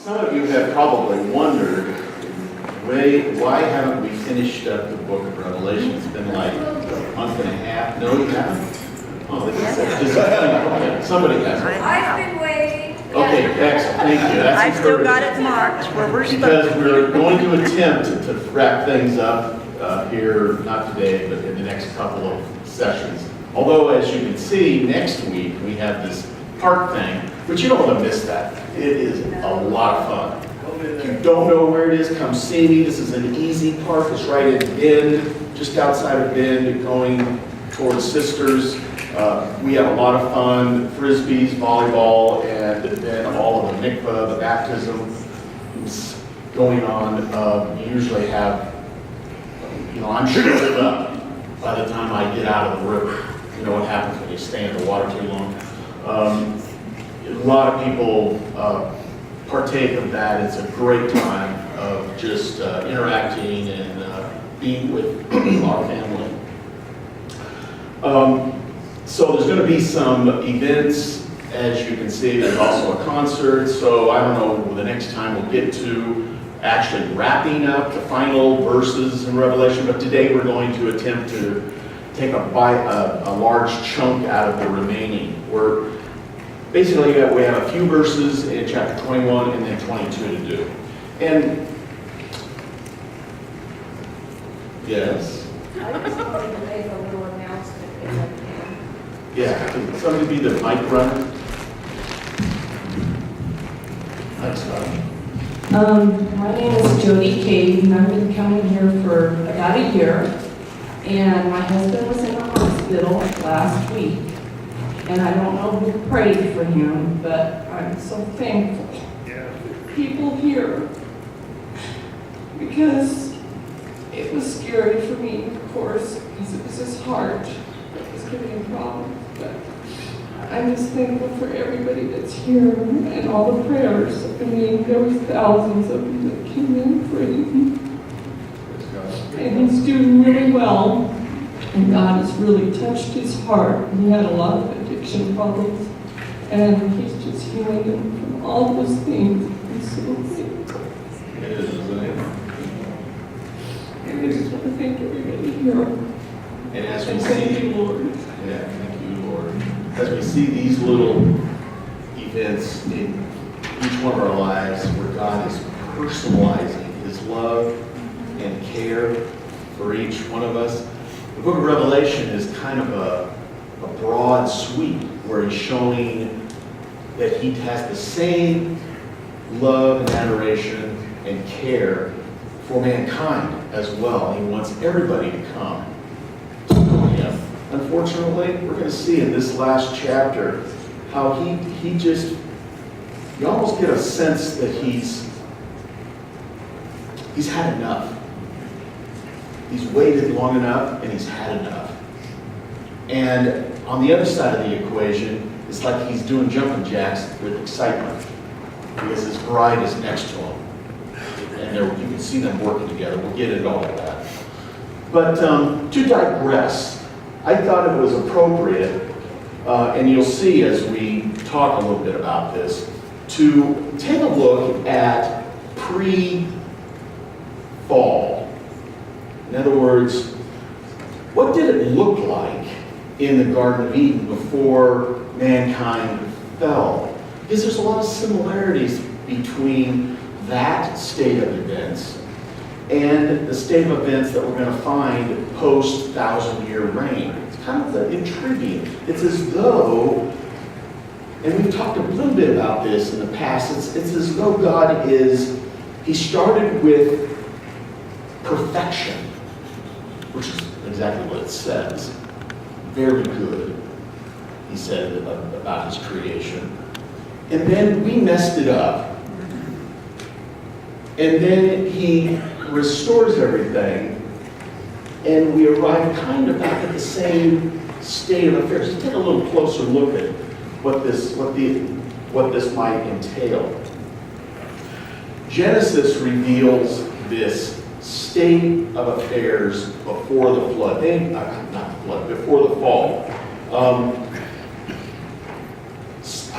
Some of you have probably wondered, why haven't we finished up the book of Revelation? It's been like a month and a half. No, you haven't? Oh, okay. Somebody has. I've been waiting. Okay, excellent. Thank you. That's I've still got it marked where we're because supposed to we're going to attempt to wrap things up here, not today, but in the next couple of sessions. Although, as you can see, next week we have this park thing, but you don't want to miss that. It is a lot of fun. If you don't know where it is, come see me. This is an easy park. It's right in Bend, just outside of Bend, going towards Sisters. We have a lot of fun, frisbees, volleyball, and then all of the mikvah, the baptism is going on. You usually have, I'm shriveled up by the time I get out of the river. You know what happens when you stay in the water too long. A lot of people partake of that. It's a great time of just interacting and being with our family. So there's going to be some events, as you can see. There's also a concert, so I don't know the next time we'll get to actually wrapping up the final verses in Revelation, but today we're going to attempt to take a large chunk out of the remaining. Basically, we have a few verses in chapter 21 and then 22 to do. And, yes? I just wanted to make a little announcement if I can. Yeah, can somebody be the mic runner? Thanks, Scott. My name is Jody Cade, and I've been coming here for about a year. And my husband was in the hospital last week. And I don't know who prayed for him, but I'm so thankful for people here. Because it was scary for me, of course, because it was his heart that was giving problems. But I'm just thankful for everybody that's here and all the prayers. I mean, there was thousands of them that came in praying. And he's doing really well. And God has really touched his heart. He had a lot of addiction problems. And he's just healing him from all those things. And so thankful. It is, isn't it? And I just want to thank everybody here. And as we And thank see, you, Lord. yeah, thank you, Lord. As we see these little events in each one of our lives where God is personalizing his love and care for each one of us, the book of Revelation is kind of a broad sweep where he's showing that he has the same love and adoration and care for mankind as well. He wants everybody to come to know him. Unfortunately, we're going to see in this last chapter how you almost get a sense that he's had enough. He's waited long enough and he's had enough. And on the other side of the equation, it's like he's doing jumping jacks with excitement because his bride is next to him. And you can see them working together. We'll get into all of that. But to digress, I thought it was appropriate, and you'll see as we talk a little bit about this, to take a look at pre-fall. In other words, what did it look like in the Garden of Eden before mankind fell? Because there's a lot of similarities between that state of events and the state of events that we're going to find post-thousand-year reign. It's kind of intriguing. It's as though, and we've talked a little bit about this in the past, it's as though God he started with perfection, which is exactly what it says. Very good, he said about his creation. And then we messed it up. And then he restores everything, and we arrive kind of back at the same state of affairs. Let's take a little closer look at what this might entail. Genesis reveals this state of affairs before the flood. Not the flood, before the fall.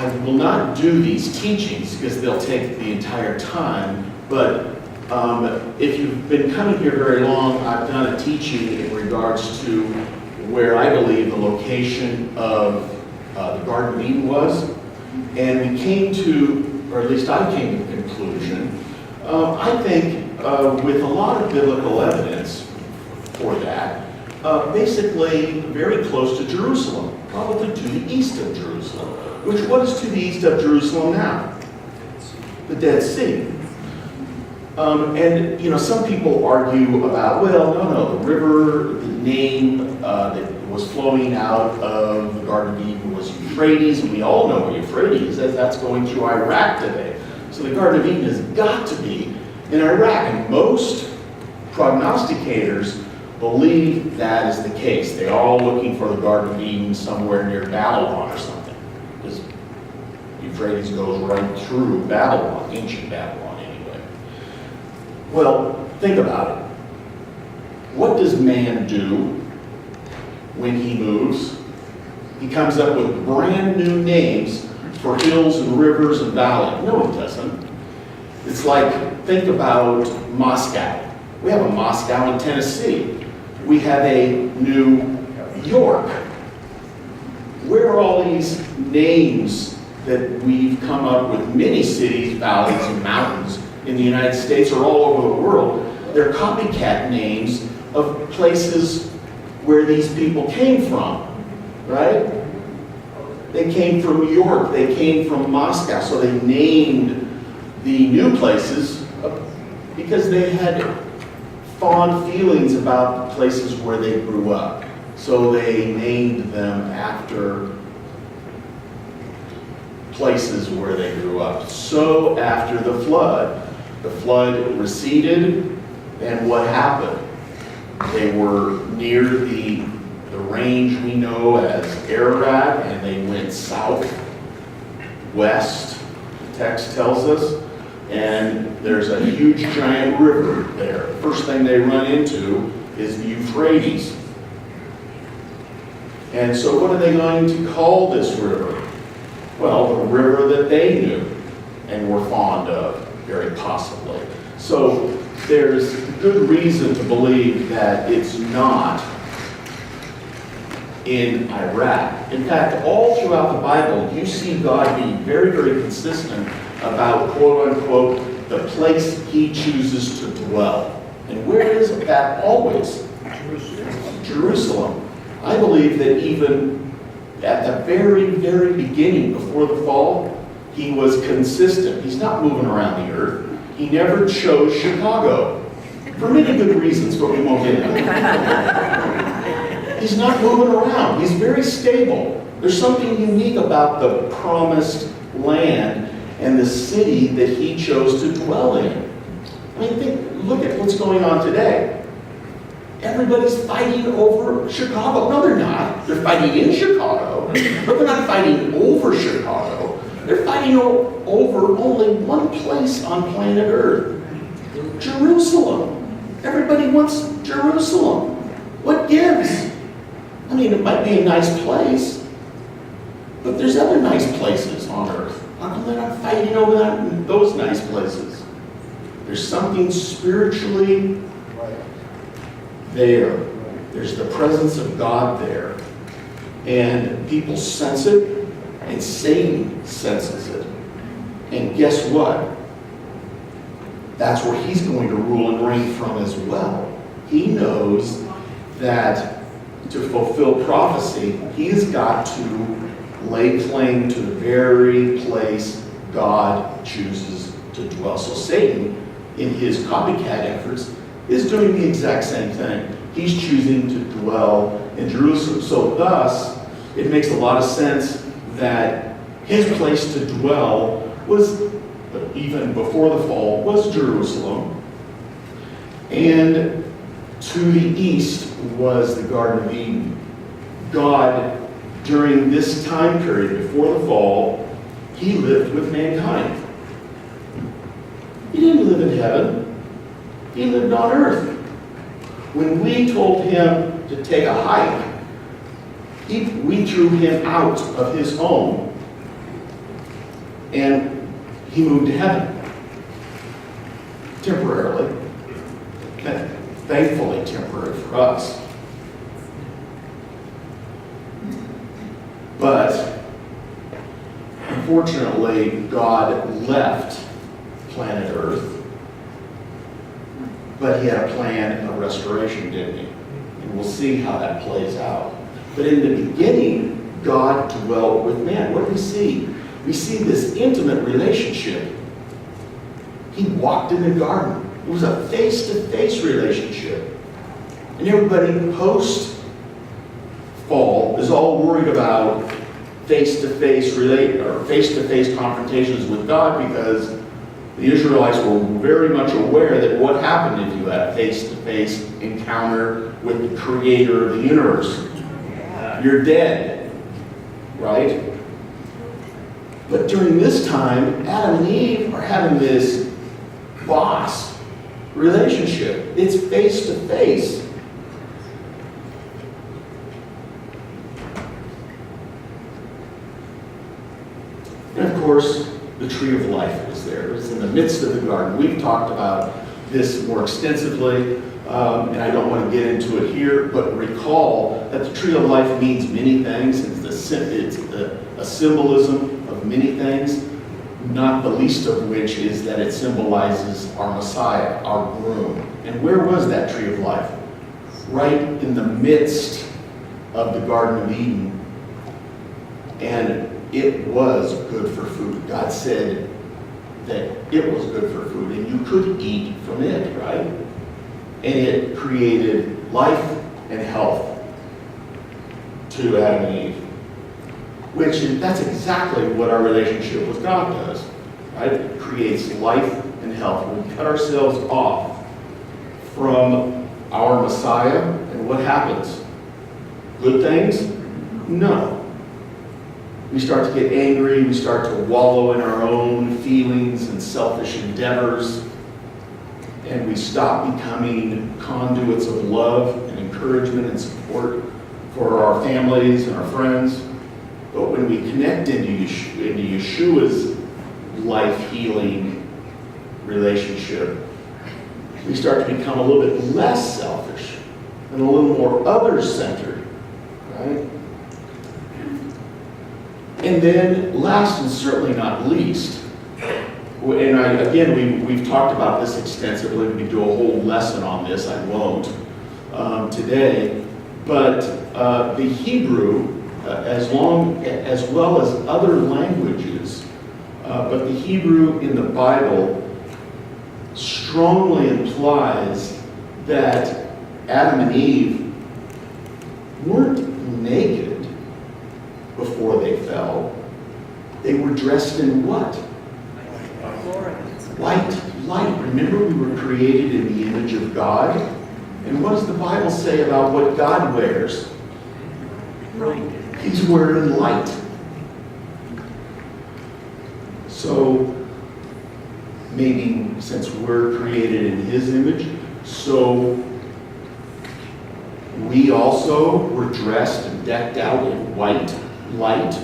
I will not do these teachings because they'll take the entire time, but if you've been coming here very long, I've done a teaching in regards to where I believe the location of the Garden of Eden was, and we came to, or at least I came to the conclusion, I think with a lot of biblical evidence for that, basically very close to Jerusalem, probably to the east of Jerusalem. Which, what is to the east of Jerusalem now? The Dead Sea. And, you know, some people argue about, well, no, the river, the name that was flowing out of the Garden of Eden was Euphrates, and we all know where Euphrates is. That's going through Iraq today. So the Garden of Eden has got to be in Iraq, and most prognosticators believe that is the case. They're all looking for the Garden of Eden somewhere near Babylon or something, because Euphrates goes right through Babylon, ancient Babylon anyway. Well, think about it. What does man do when he moves? He comes up with brand new names for hills and rivers and valleys. No, he doesn't. It's like, think about Moscow. We have a Moscow in Tennessee. We have a New York. Where are all these names that we've come up with? Many cities, valleys, and mountains in the United States or all over the world. They're copycat names of places where these people came from, right? They came from New York, they came from Moscow, so they named the new places because they had fond feelings about the places where they grew up. So they named them after places where they grew up. So after the flood receded, and what happened? They were near the range we know as Ararat, and they went south, west, the text tells us, and there's a huge giant river there. The first thing they run into is the Euphrates. And so what are they going to call this river? Well, the river that they knew and were fond of, very possibly. So there's good reason to believe that it's not in Iraq. In fact, all throughout the Bible, you see God being very, very consistent about, quote unquote, the place he chooses to dwell. And where is that always? Jerusalem. I believe that even at the very, very beginning, before the fall, he was consistent. He's not moving around the earth. He never chose Chicago. For many good reasons, but we won't get into that. He's not moving around. He's very stable. There's something unique about the promised land and the city that he chose to dwell in. I mean, look at what's going on today. Everybody's fighting over Chicago. No, they're not. They're fighting in Chicago, but they're not fighting over Chicago. They're fighting over only one place on planet Earth, Jerusalem. Everybody wants Jerusalem. What gives? I mean, it might be a nice place, but there's other nice places on Earth. How come they're not fighting over those nice places? There's something spiritually there. There's the presence of God there. And people sense it, and Satan senses it. And guess what? That's where he's going to rule and reign from as well. He knows that to fulfill prophecy, he's got to lay claim to the very place God chooses to dwell. So Satan, in his copycat efforts, is doing the exact same thing. He's choosing to dwell in Jerusalem. So thus, it makes a lot of sense that his place to dwell was, even before the fall, was Jerusalem. And to the east was the Garden of Eden. God, during this time period before the fall, he lived with mankind. He didn't live in heaven. He lived on earth. When we told him to take a hike, we threw him out of his home and he moved to heaven. Temporarily. Thankfully temporary for us. But unfortunately, God left planet Earth, but he had a plan of restoration, didn't he? And we'll see how that plays out. But in the beginning, God dwelt with man. What do we see? We see this intimate relationship. He walked in the garden. It was a face-to-face relationship. And everybody post-fall is all worried about face-to-face confrontations with God, because the Israelites were very much aware that what happened if you had a face-to-face encounter with the creator of the universe? You're dead, right? But during this time, Adam and Eve are having this boss relationship. It's face-to-face. And of course, the tree of life was there. It's in the midst of the garden. We've talked about this more extensively, and I don't want to get into it here, but recall that the tree of life means many things. It's a symbolism of many things, not the least of which is that it symbolizes our Messiah, our groom. And where was that tree of life? Right in the midst of the Garden of Eden. And it was good for food. God said that it was good for food, and you could eat from it, right? And it created life and health to Adam and Eve. That's exactly what our relationship with God does, right? It creates life and health. When we cut ourselves off from our Messiah, and what happens? Good things? No. We start to get angry, we start to wallow in our own feelings and selfish endeavors, and we stop becoming conduits of love and encouragement and support for our families and our friends. But when we connect into Yeshua's life-healing relationship, we start to become a little bit less selfish and a little more other-centered, right? And then, last and certainly not least, and we've talked about this extensively. We could do a whole lesson on this. I won't today. But the Hebrew, as well as other languages, but the Hebrew in the Bible strongly implies that Adam and Eve weren't naked before they fell. They were dressed in what? Light. Remember, we were created in the image of God. And what does the Bible say about what God wears? He's wearing light. So maybe since we're created in his image, so we also were dressed and decked out in white light.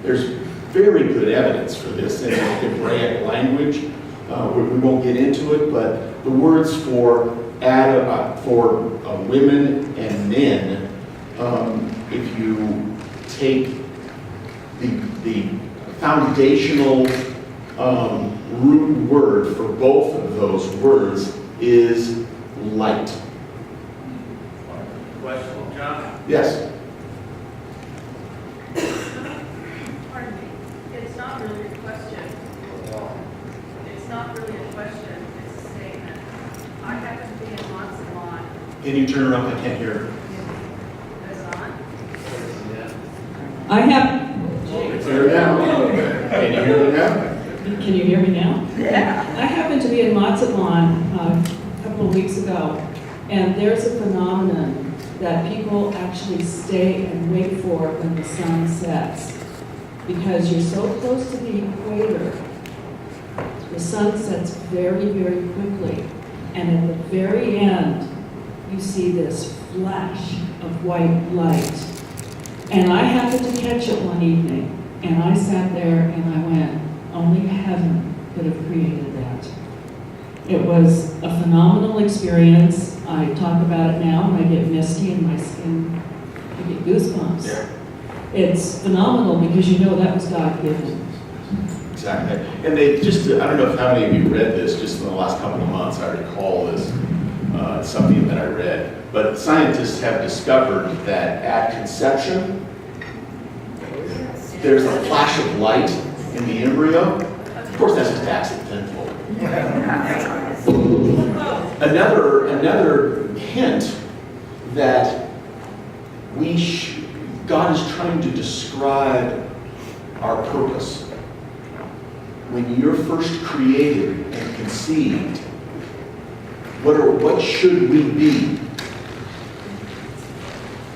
There's very good evidence for this in Hebraic language. We won't get into it, but the words for women and men, if you take the foundational root word for both of those words is light. Question, John? Yes. Pardon me, it's not really a question. It's not really a question, it's a statement. I happen to be in Montalban. Can you turn it up? I can't hear. Is it on? I have, Hear it now. Can you hear it now? can you hear me now? Yeah. I happened to be in Mazatlan a couple of weeks ago, and there's a phenomenon that people actually stay and wait for when the sun sets. Because you're so close to the equator, the sun sets very, very quickly. And at the very end, you see this flash of white light. And I happened to catch it one evening, and I sat there and I went, Only heaven could have created that. It was a phenomenal experience. I talk about it now and I get misty in my skin. I get goosebumps. Yeah. It's phenomenal because you know that was God-given. Exactly. And they just, I don't know if how many of you read this just in the last couple of months. I recall this, something that I read. But scientists have discovered that at conception, there's a flash of light in the embryo. Of course, that's just accidental. Another hint that God is trying to describe our purpose. When you're first created and conceived, what should we be?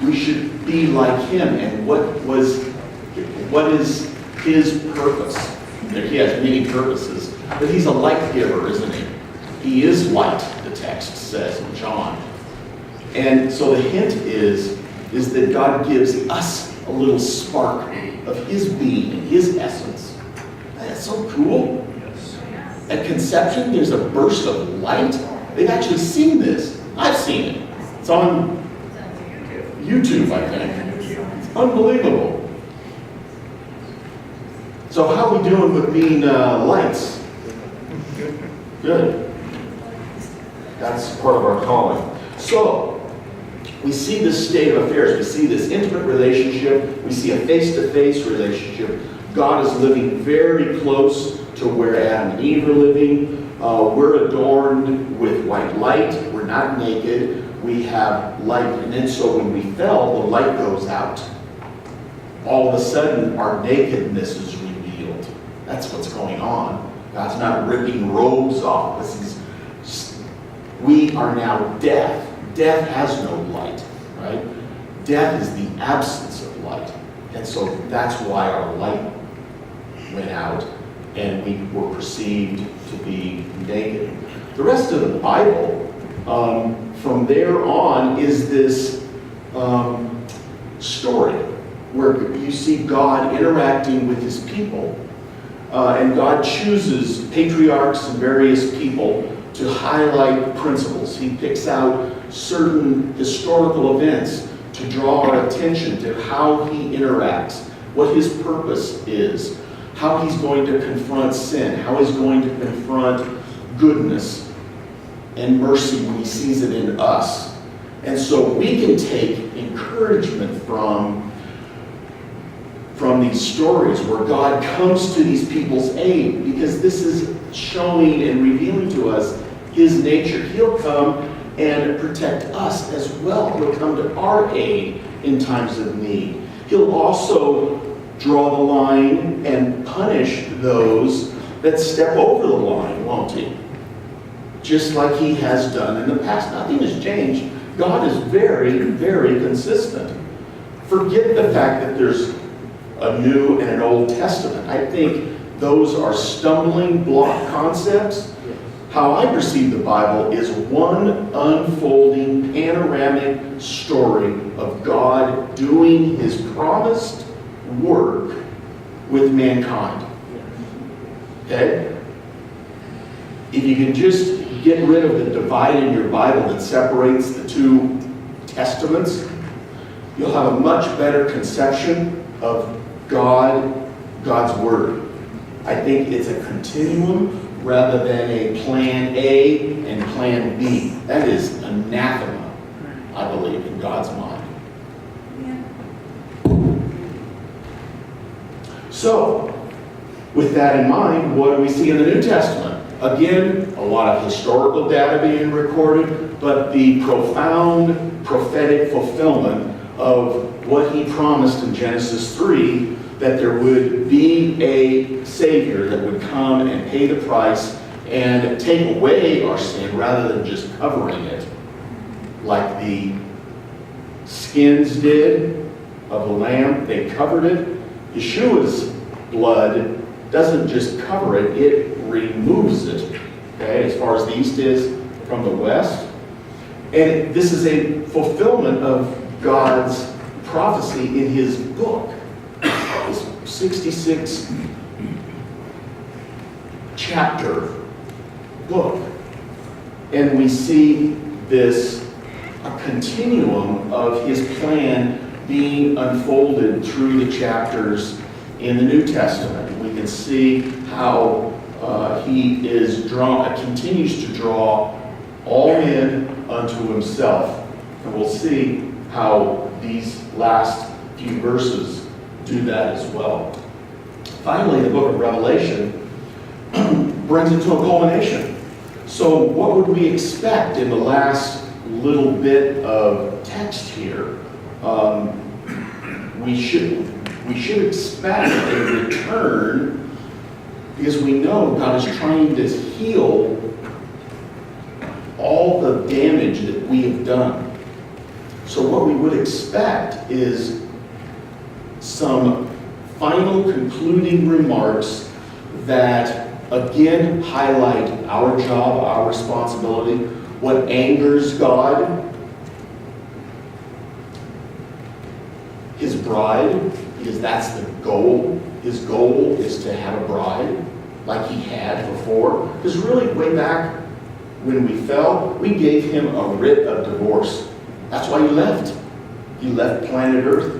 We should be like Him. And what is His purpose? He has many purposes, but He's a light giver, isn't He? He is light, the text says in John. And so the hint is that God gives us a little spark of His being and His essence. That's so cool. At conception, there's a burst of light. They've actually seen this. I've seen it. It's on YouTube, I think. It's unbelievable. So how are we doing with being lights? Good. That's part of our calling. So, we see this state of affairs. We see this intimate relationship. We see a face-to-face relationship. God is living very close to where Adam and Eve are living. We're adorned with white light. We're not naked. We have light. And then so when we fell, the light goes out. All of a sudden, our nakedness is revealed. That's what's going on. God's not ripping robes off. We are now deaf. Death has no light, right? Death is the absence of light. And so that's why our light went out and we were perceived to be naked. The rest of the Bible, from there on, is this story where you see God interacting with His people. And God chooses patriarchs and various people to highlight principles. He picks out certain historical events to draw our attention to how He interacts, what His purpose is, how He's going to confront sin, how He's going to confront goodness and mercy when He sees it in us. And so we can take encouragement from these stories where God comes to these people's aid, because this is showing and revealing to us His nature. He'll come and protect us as well. He'll come to our aid in times of need. He'll also draw the line and punish those that step over the line, won't He? Just like He has done in the past. Nothing has changed. God is very, very consistent. Forget the fact that there's a New and an Old Testament. I think those are stumbling block concepts. How I perceive the Bible is one unfolding panoramic story of God doing His promised work with mankind. Okay? If you can just get rid of the divide in your Bible that separates the two testaments, you'll have a much better conception of God's Word. I think it's a continuum rather than a plan A and plan B. That is anathema, I believe, in God's mind. So, with that in mind, what do we see in the New Testament? Again, a lot of historical data being recorded, but the profound prophetic fulfillment of what He promised in Genesis 3, that there would be a Savior that would come and pay the price and take away our sin rather than just covering it like the skins did of the lamb. They covered it. Yeshua's blood doesn't just cover it, it removes it, okay, as far as the east is from the west. And this is a fulfillment of God's prophecy in His book. It's 66 chapter book. And we see this, a continuum of his plan being unfolded through the chapters in the New Testament. We can see how he is continues to draw all men unto himself. And we'll see how these last few verses do that as well. Finally, the book of Revelation brings it to a culmination. So what would we expect in the last little bit of text here? We should expect a return, because we know God is trying to heal all the damage that we have done. So what we would expect is some final concluding remarks that again highlight our job, our responsibility, what angers God, his bride, because that's the goal. His goal is to have a bride like he had before. Because really, way back when we fell, we gave him a writ of divorce. That's why he left. He left planet Earth.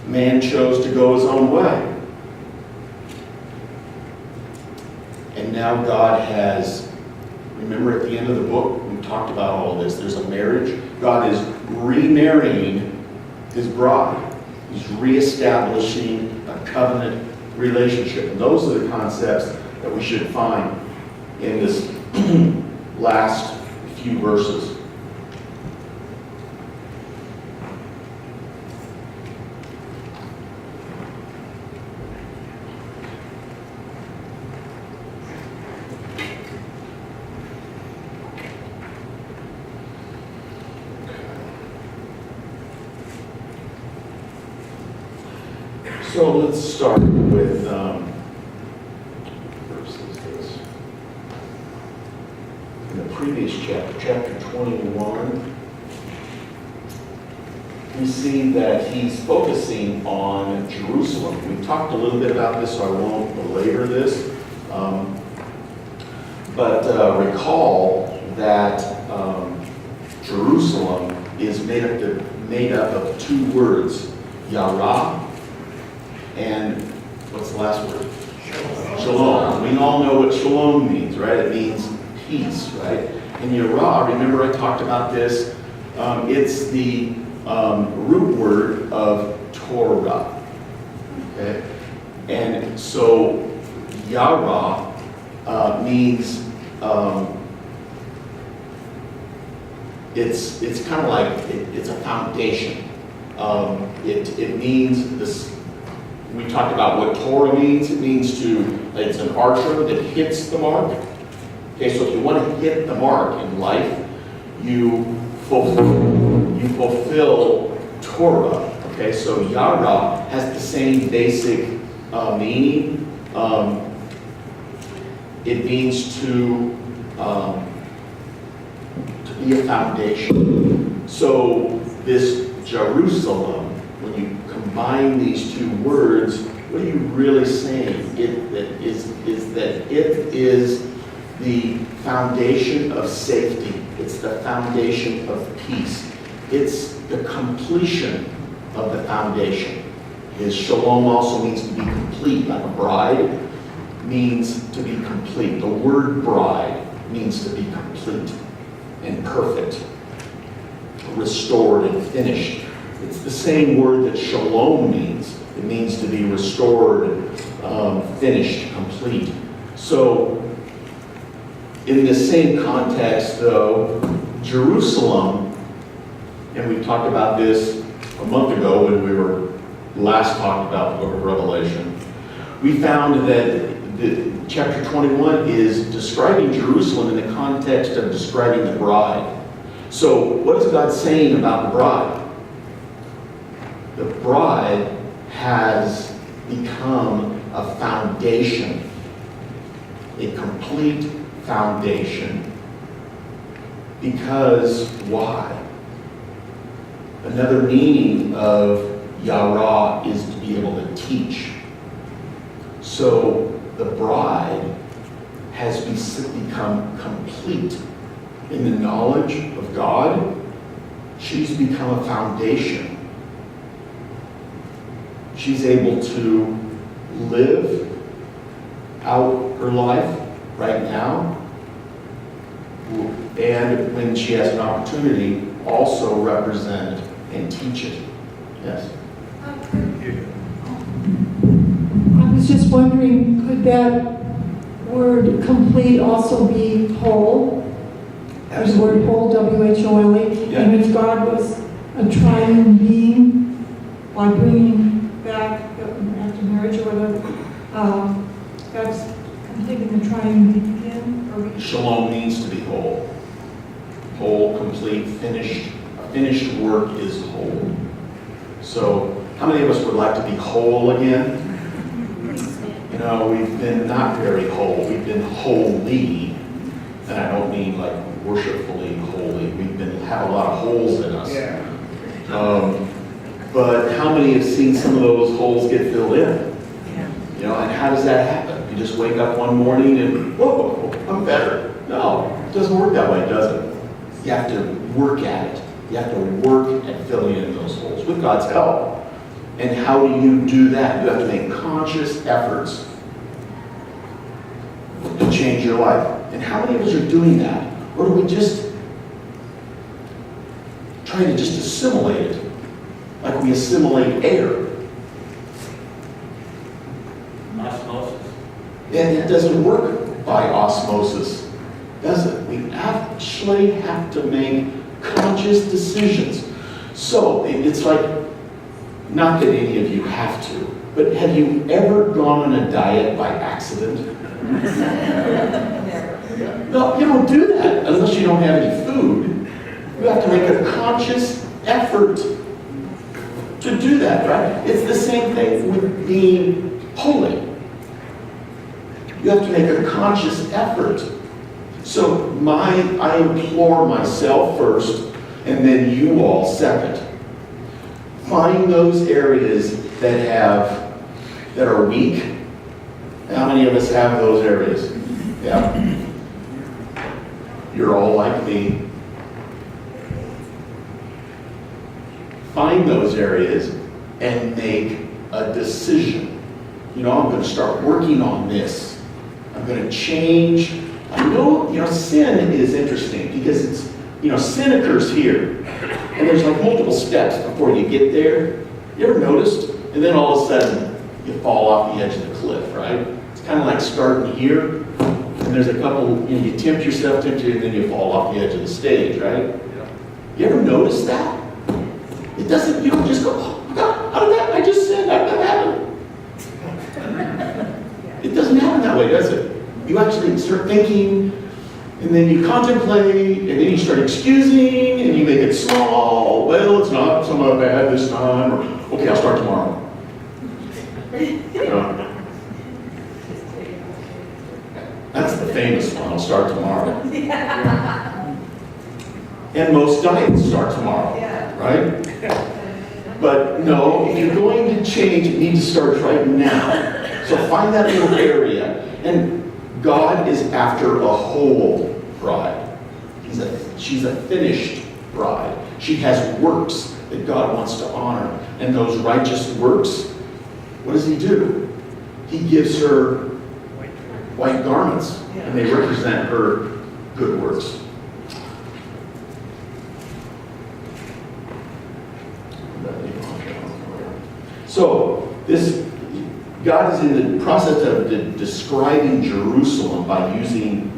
Man chose to go his own way. And now God has, remember at the end of the book, we talked about all of this. There's a marriage. God is remarrying his bride. He's reestablishing a covenant relationship. And those are the concepts that we should find in this last few verses. So let's start with verses this. In the previous chapter, chapter 21, we see that he's focusing on Jerusalem. We talked a little bit about this, so I won't belabor this. But recall that Jerusalem is made up of two words, Yara, and what's the last word? Shalom. We all know what shalom means, right? It means peace, right? And Yara, remember I talked about this, it's the root word of Torah, okay? And so Yara means, it's kind of like, it's a foundation. It means this. We talked about what Torah means. It means it's an archer that hits the mark. Okay, so if you want to hit the mark in life, you fulfill Torah. Okay, so Yara has the same basic meaning. It means to be a foundation. So this Jerusalem, when you combine these two words, what are you really saying? It is that it is the foundation of safety. It's the foundation of peace. It's the completion of the foundation. His shalom also means to be complete, like a bride means to be complete. The word bride means to be complete and perfect, restored and finished. It's the same word that shalom means. It means to be restored, finished, complete. So, in the same context, though, Jerusalem, and we talked about this a month ago when we were last talking about the book of Revelation, we found that chapter 21 is describing Jerusalem in the context of describing the bride. So, what is God saying about the bride? The bride has become a foundation, a complete foundation. Because why? Another meaning of Yara is to be able to teach. So the bride has become complete in the knowledge of God. She's become a foundation. She's able to live out her life right now, and when she has an opportunity, also represent and teach it. Yes? I was just wondering, could that word complete also be whole? The word whole, W-H-O-L-E? Yeah. And if God was a triune being, by bringing back after marriage or whatever, God's completing the triune being again? Or we... Shalom means to be whole. Whole, complete, finished. A finished work is whole. So, how many of us would like to be whole again? You know, we've been not very whole. We've been holy, and I don't mean like worshipfully holy. We've been have a lot of holes in us. But how many have seen some of those holes get filled in? You know, and how does that happen? You just wake up one morning and, whoa, I'm better. No, it doesn't work that way, does it? You have to work at it. You have to work at filling in those holes with God's help. And how do you do that? You have to make conscious efforts to change your life. And how many of us are doing that? Or do we just try to just assimilate it? Like we assimilate air. Osmosis. And it doesn't work by osmosis, does it? We actually have to make conscious decisions. So it's like, not that any of you have to, but have you ever gone on a diet by accident? No, you don't do that unless you don't have any food. You have to make a conscious effort to do that, right? It's the same thing with being holy. You have to make a conscious effort. So I implore myself first, and then you all second. Find those areas that are weak. How many of us have those areas? Yeah. You're all like me. Find those areas and make a decision. You know, I'm going to start working on this. I'm going to change. I know, sin is interesting because it's, sin occurs here. And there's like multiple steps before you get there. You ever noticed? And then all of a sudden, you fall off the edge of the cliff, right? It's kind of like starting here. And there's a couple, you tempt yourself, and then you fall off the edge of the stage, right? You ever notice that? It doesn't, you don't just go, oh God, how did that, I just said that happened. It doesn't happen that way, does it? You actually start thinking, and then you contemplate, and then you start excusing, and you make it small. Well, it's not so bad this time, or okay, I'll start tomorrow. That's the famous one, I'll start tomorrow. And most diets start tomorrow, right? But no, if you're going to change, it needs to start right now. So find that little area. And God is after a whole bride. She's a finished bride. She has works that God wants to honor. And those righteous works, what does he do? He gives her white garments, and they represent her good works. So, God is in the process of describing Jerusalem by using,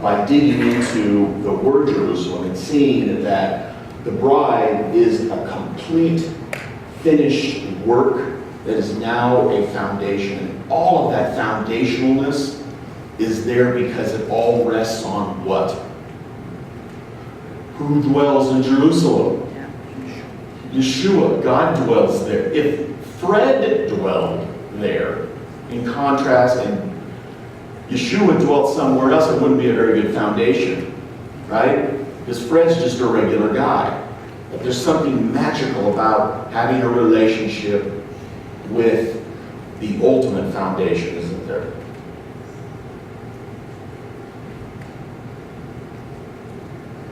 by digging into the word Jerusalem and seeing that the bride is a complete, finished work that is now a foundation. And all of that foundationalness is there because it all rests on what? Who dwells in Jerusalem? Yeshua, God dwells there. If Fred dwelled there, in contrast, and Yeshua dwelt somewhere else, it wouldn't be a very good foundation, right? Because Fred's just a regular guy. But there's something magical about having a relationship with the ultimate foundation, isn't there?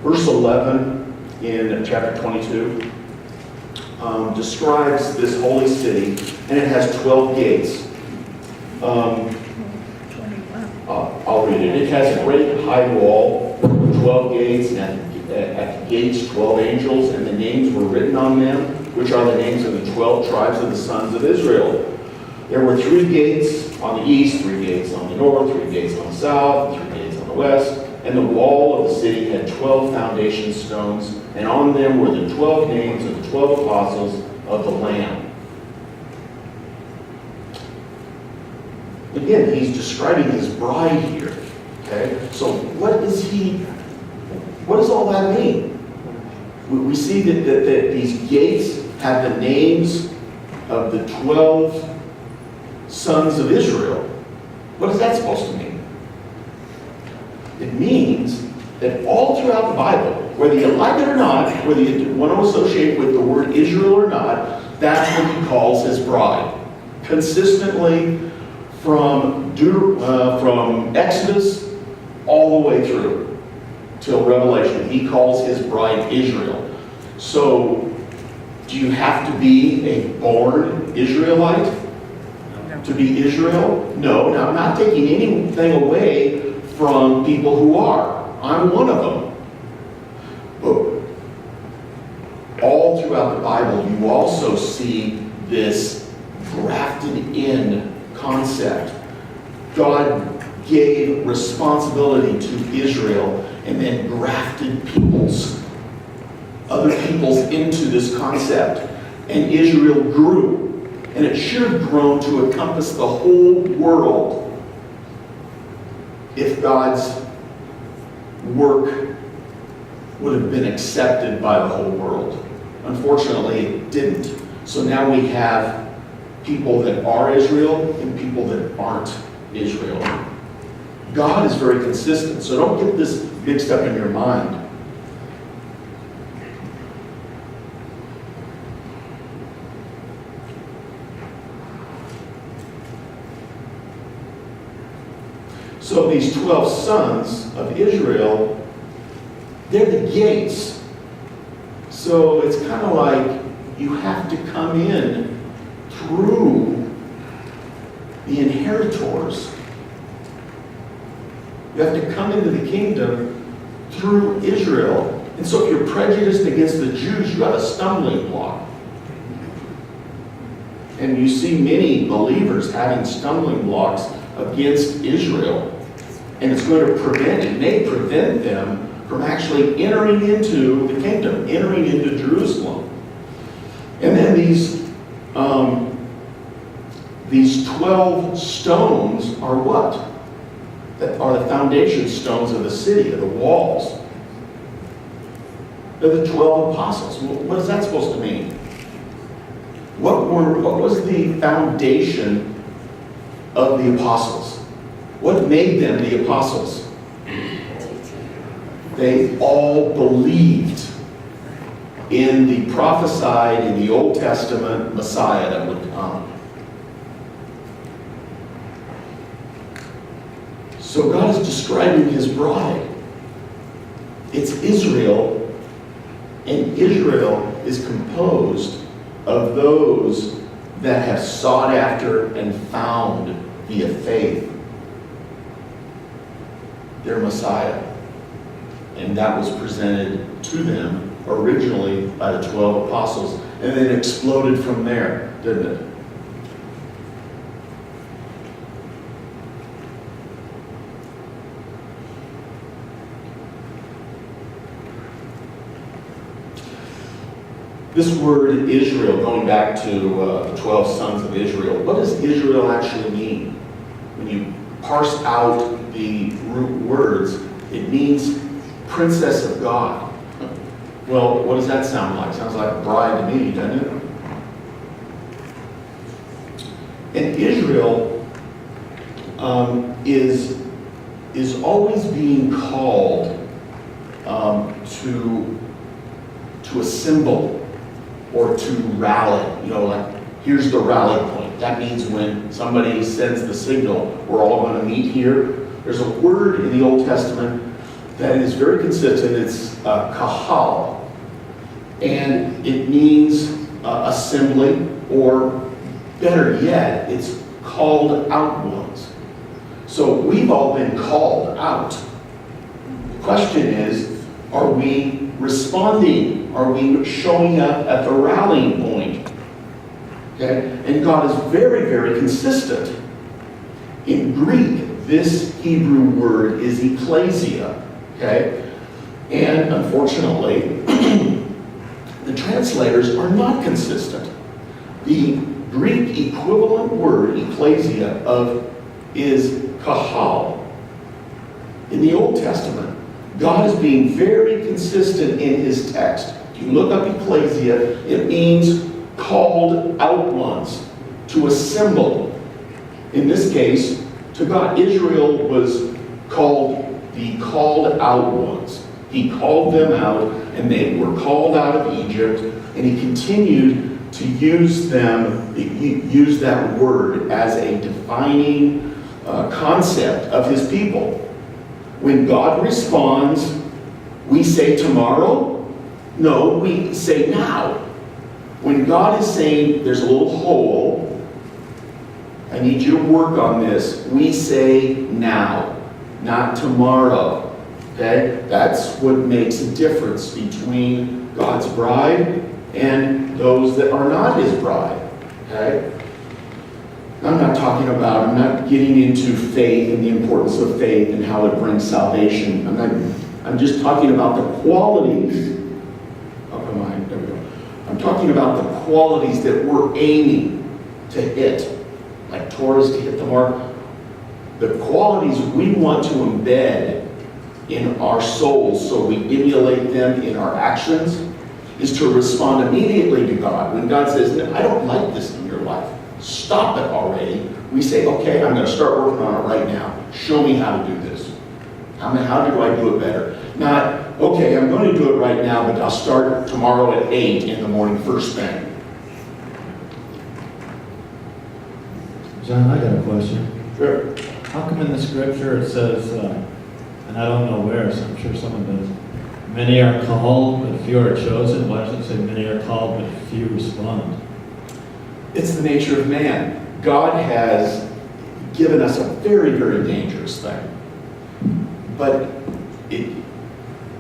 Verse 11 in chapter 22 describes this holy city, and it has 12 gates. I'll read it. It has a great high wall, 12 gates, and at the gates 12 angels, and the names were written on them, which are the names of the 12 tribes of the sons of Israel. There were 3 gates on the east, 3 gates on the north, 3 gates on the south, 3 gates on the west, and the wall of the city had 12 foundation stones, and on them were the 12 names of the 12 apostles of the Lamb. Again, he's describing his bride here. Okay? So what does all that mean? We see that these gates have the names of the 12 sons of Israel. What is that supposed to mean? It means that all throughout the Bible, whether you like it or not, whether you want to associate with the word Israel or not, that's what he calls his bride. Consistently from Exodus all the way through till Revelation, he calls his bride Israel. So, do you have to be a born Israelite to be Israel? No. Now, I'm not taking anything away from people who are. I'm one of them. But all throughout the Bible, you also see this grafted in concept. God gave responsibility to Israel and then grafted other peoples into this concept. And Israel grew. And it should have grown to encompass the whole world if God's work would have been accepted by the whole world. Unfortunately, it didn't. So now we have people that are Israel and people that aren't Israel. God is very consistent, so don't get this mixed up in your mind. So these 12 sons of Israel, they're the gates. So it's kind of like you have to come in through the inheritors. You have to come into the kingdom through Israel. And so if you're prejudiced against the Jews, you have a stumbling block. And you see many believers having stumbling blocks against Israel. And it's going to may prevent them from actually entering into the kingdom, entering into Jerusalem. And then these 12 stones are what? That are the foundation stones of the city, of the walls. They're the 12 apostles. What is that supposed to mean? What was the foundation of the apostles? What made them the apostles? They all believed in the prophesied in the Old Testament Messiah that would come. So God is describing his bride. It's Israel, and Israel is composed of those that have sought after and found via faith their Messiah. And that was presented to them originally by the 12 apostles, and then exploded from there, didn't it? This word Israel, going back to the 12 sons of Israel, what does Israel actually mean? When you parse out the root words, it means princess of God. Well, what does that sound like? Sounds like a bride to me, doesn't it? And Israel is always being called to assemble or to rally. You know, like, here's the rally point. That means when somebody sends the signal, we're all going to meet here. There's a word in the Old Testament that is very consistent. It's kahal. And it means assembly, or better yet, it's called out ones. So we've all been called out. The question is, are we responding? Are we showing up at the rallying point? Okay? And God is very, very consistent. In Greek, this Hebrew word is ecclesia. Okay? And unfortunately, the translators are not consistent. The Greek equivalent word, ecclesia, is kahal. In the Old Testament, God is being very consistent in his text. If you look up ecclesia, it means called out ones, to assemble. In this case, to God, Israel was called the called out ones. He called them out, and they were called out of Egypt, and he continued to use that word as a defining concept of his people. When God responds, we say tomorrow? No, we say now. When God is saying there's a little hole, I need you to work on this, we say now, not tomorrow. Okay? That's what makes a difference between God's bride and those that are not his bride. Okay? I'm not getting into faith and the importance of faith and how it brings salvation. I'm just talking about the qualities. Oh, come on, there we go. I'm talking about the qualities that we're aiming to hit. Like Taurus to hit the mark. The qualities we want to embed in our souls so we emulate them in our actions is to respond immediately to God. When God says, no, I don't like this in your life, stop it already. We say, okay, I'm going to start working on it right now. Show me how to do this. How do I do it better? Not, okay, I'm going to do it right now, but I'll start tomorrow at 8 in the morning, first thing. John, I got a question. Sure. How come in the scripture it says, and I don't know where, so I'm sure someone does, many are called, but few are chosen? Why does it say many are called, but few respond? It's the nature of man. God has given us a very, very dangerous thing.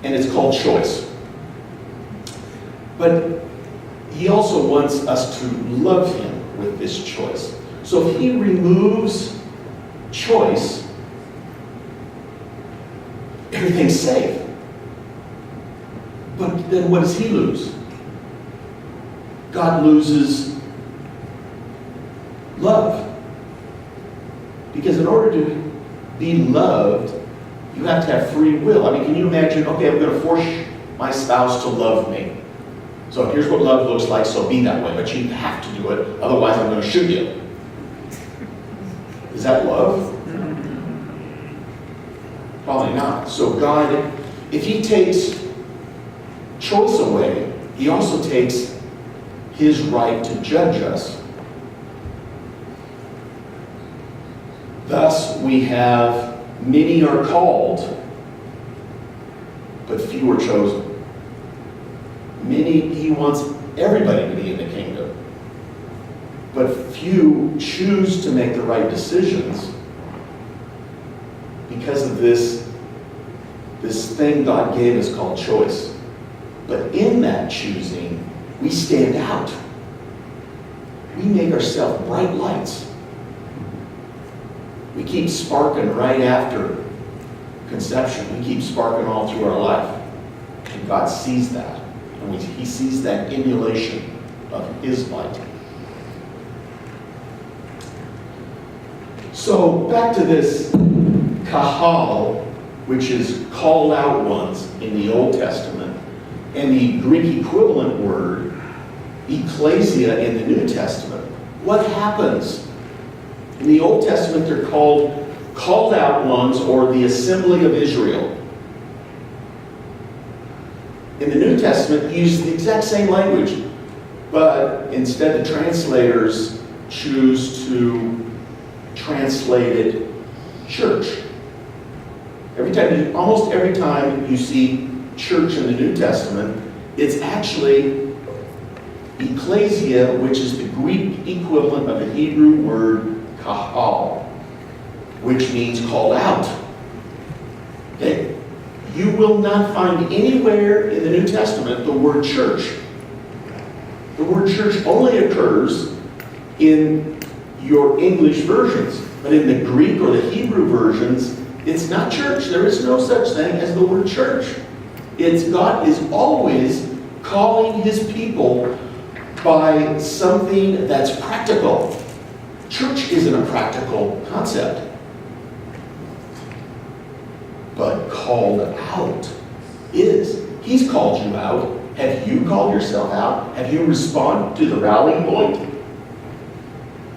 And it's called choice. But he also wants us to love him with this choice. So if he removes choice, everything's safe. But then what does he lose? God loses love. Because in order to be loved, you have to have free will. I mean, can you imagine, okay, I'm going to force my spouse to love me. So here's what love looks like, so be that way. But you have to do it, otherwise I'm going to shoot you. Is that love? Probably not. So God, if he takes choice away, he also takes his right to judge us. Thus, we have many are called, but few are chosen. He wants everybody to be in the kingdom. But few choose to make the right decisions because of this thing God gave us called choice. But in that choosing, we stand out. We make ourselves bright lights. We keep sparking right after conception. We keep sparking all through our life. And God sees that. And he sees that emulation of his light. So back to this kahal, which is called out ones in the Old Testament, and the Greek equivalent word, ecclesia, in the New Testament. What happens? In the Old Testament, they're called out ones, or the assembly of Israel. In the New Testament, he uses the exact same language, but instead the translators choose to translate it church. Almost every time you see church in the New Testament, it's actually ecclesia, which is the Greek equivalent of the Hebrew word kahal, which means called out. Okay? You will not find anywhere in the New Testament the word church. The word church only occurs in your English versions, but in the Greek or the Hebrew versions, it's not church. There is no such thing as the word church. God is always calling his people by something that's practical. Church isn't a practical concept. But called out is. He's called you out. Have you called yourself out? Have you responded to the rallying point?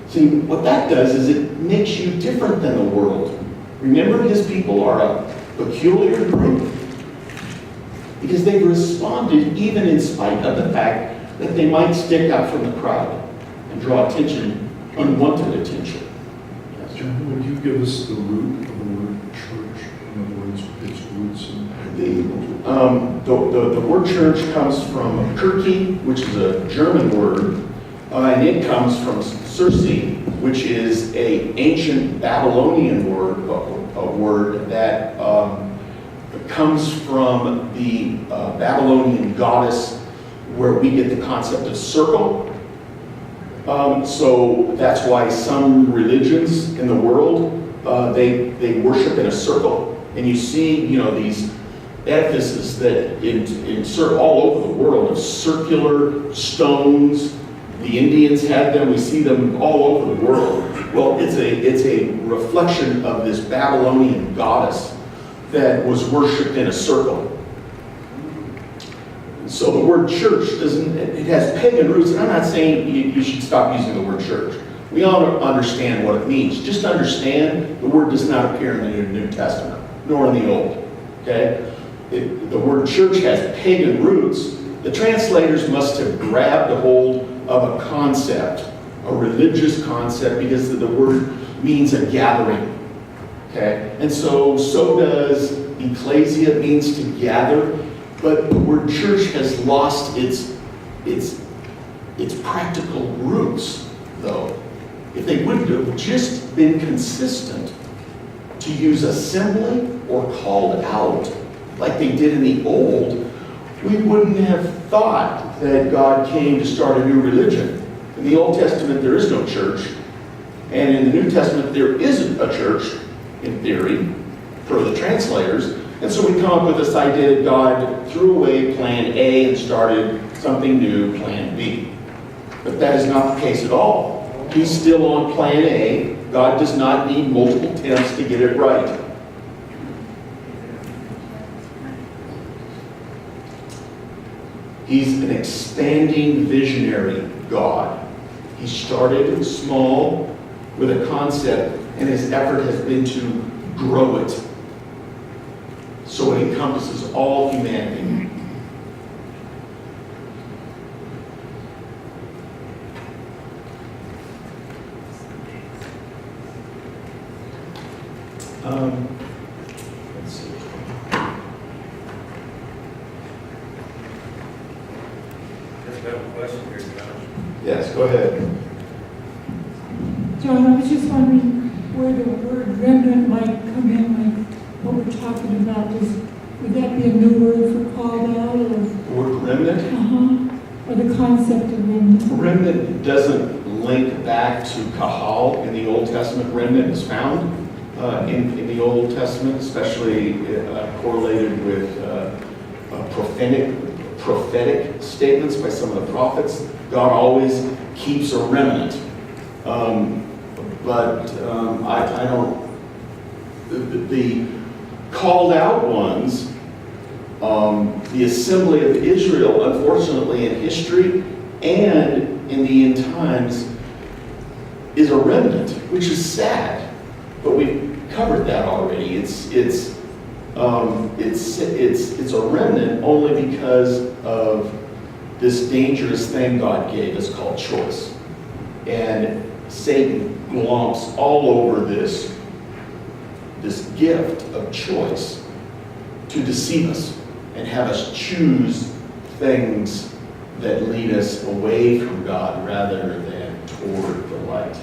See, what that does is it makes you different than the world. Remember, his people are a peculiar group because they've responded even in spite of the fact that they might stick out from the crowd and draw attention, unwanted attention. Yes. John, would you give us the root of the word church? In other words, its roots and the word church comes from Kirche, which is a German word, and it comes from Circe, which is an ancient Babylonian word, a word that comes from the Babylonian goddess, where we get the concept of circle. So that's why some religions in the world, they worship in a circle. And you see, these edifices that insert all over the world of circular stones. The Indians had them. We see them all over the world. Well, it's a reflection of this Babylonian goddess that was worshipped in a circle. So the word church it has pagan roots, and I'm not saying you should stop using the word church. We all understand what it means. Just understand the word does not appear in the New Testament, nor in the Old. Okay? The word church has pagan roots. The translators must have grabbed a hold of a concept, a religious concept, because the word means a gathering. Okay? And so does ecclesia, means to gather, but the word church has lost its practical roots, though. If they would have just been consistent to use assembly or called out like they did in the Old, we wouldn't have thought that God came to start a new religion. In the Old Testament, there is no church. And in the New Testament, there isn't a church, in theory, per the translators. And so we come up with this idea that God threw away plan A and started something new, plan B. But that is not the case at all. He's still on plan A. God does not need multiple attempts to get it right. He's an expanding visionary God. He started small with a concept, and his effort has been to grow it so it encompasses all humanity. Let's see. Just got a question here, John. Yes, go ahead. John, I was just wondering where the word remnant might come in, like what we're talking about. Would that be a new word for called out? Or, The word remnant? or the concept of remnant? Remnant doesn't link back to kahal in the Old Testament. Remnant is found in the Old Testament, especially correlated with prophetic statements by some of the prophets. God always keeps a remnant. I don't, the called out ones, the assembly of Israel, unfortunately in history and in the end times, is a remnant, which is sad. But we've covered that already. It's a remnant only because of this dangerous thing God gave us called choice. And Satan glomps all over this gift of choice to deceive us and have us choose things that lead us away from God rather than toward the light.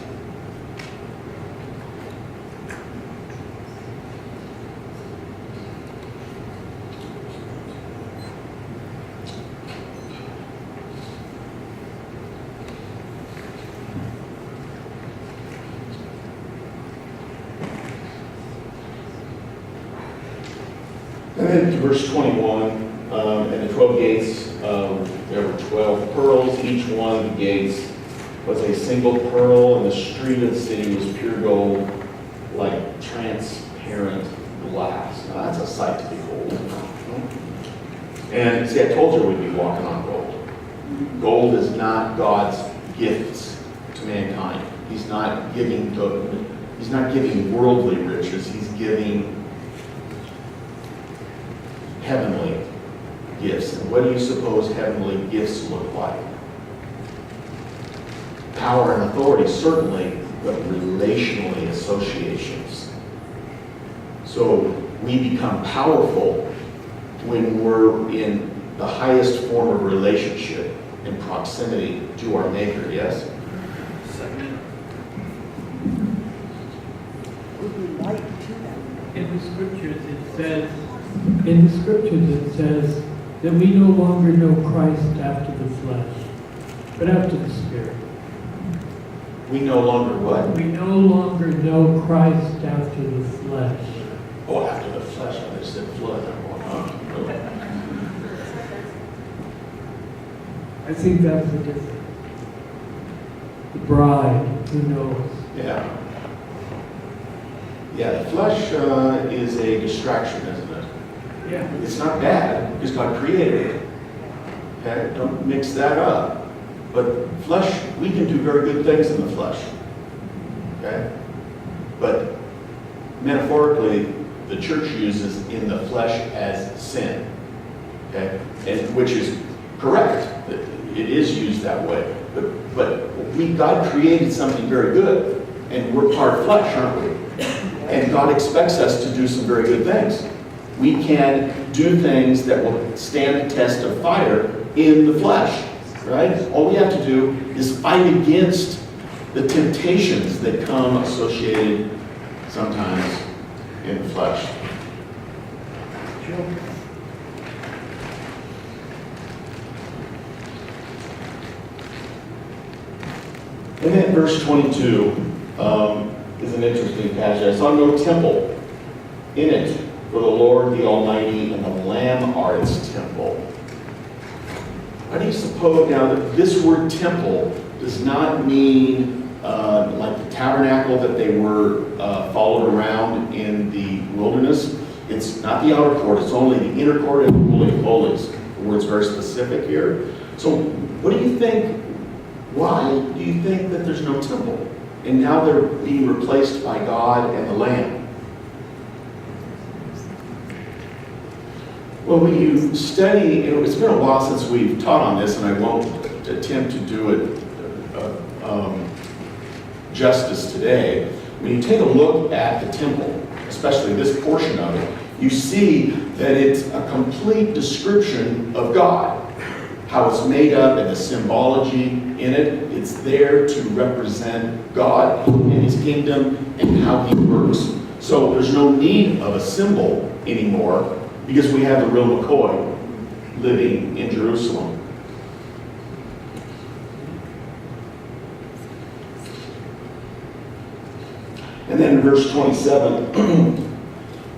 And then to verse 21, and the 12 gates, there were 12 pearls. Each one of the gates was a single pearl, and the street of the city was pure gold, like transparent glass. Now that's a sight to behold. And see, I told you we'd be walking on gold. Gold is not God's gifts to mankind. He's not giving worldly riches. He's giving heavenly gifts. And what do you suppose heavenly gifts look like? Power and authority, certainly, but relationally associations. So we become powerful when we're in the highest form of relationship and proximity to our Maker, yes? In the scriptures it says that we no longer know Christ after the flesh, but after the Spirit. We no longer what? We no longer know Christ after the flesh. Oh, after the flesh, I said blood. I'm going, oh, really? I think that's the difference. The bride who knows. Yeah. Yeah, the flesh is a distraction, isn't it? Yeah. It's not bad, because God created it. Okay, don't mix that up. But flesh, we can do very good things in the flesh. Okay? But metaphorically, the church uses in the flesh as sin. Okay? And which is correct. It is used that way. But God created something very good, and we're part flesh, aren't we? And God expects us to do some very good things. We can do things that will stand the test of fire in the flesh, right? All we have to do is fight against the temptations that come associated sometimes in the flesh. And then verse 22 is an interesting passage. I saw no temple in it, for the Lord the Almighty and the Lamb are its temple. How do you suppose now that this word temple does not mean like the tabernacle that they were followed around in the wilderness? It's not the outer court, it's only the inner court and the Holy of Holies. The word's very specific here. So what do you think? Why do you think that there's no temple? And now they're being replaced by God and the Lamb. Well, when you study, it's been a while since we've taught on this, and I won't attempt to do it justice today. When you take a look at the temple, especially this portion of it, you see that it's a complete description of God. How it's made up and the symbology in it. It's there to represent God and His kingdom and how He works. So there's no need of a symbol anymore because we have the real McCoy living in Jerusalem. And then in verse 27,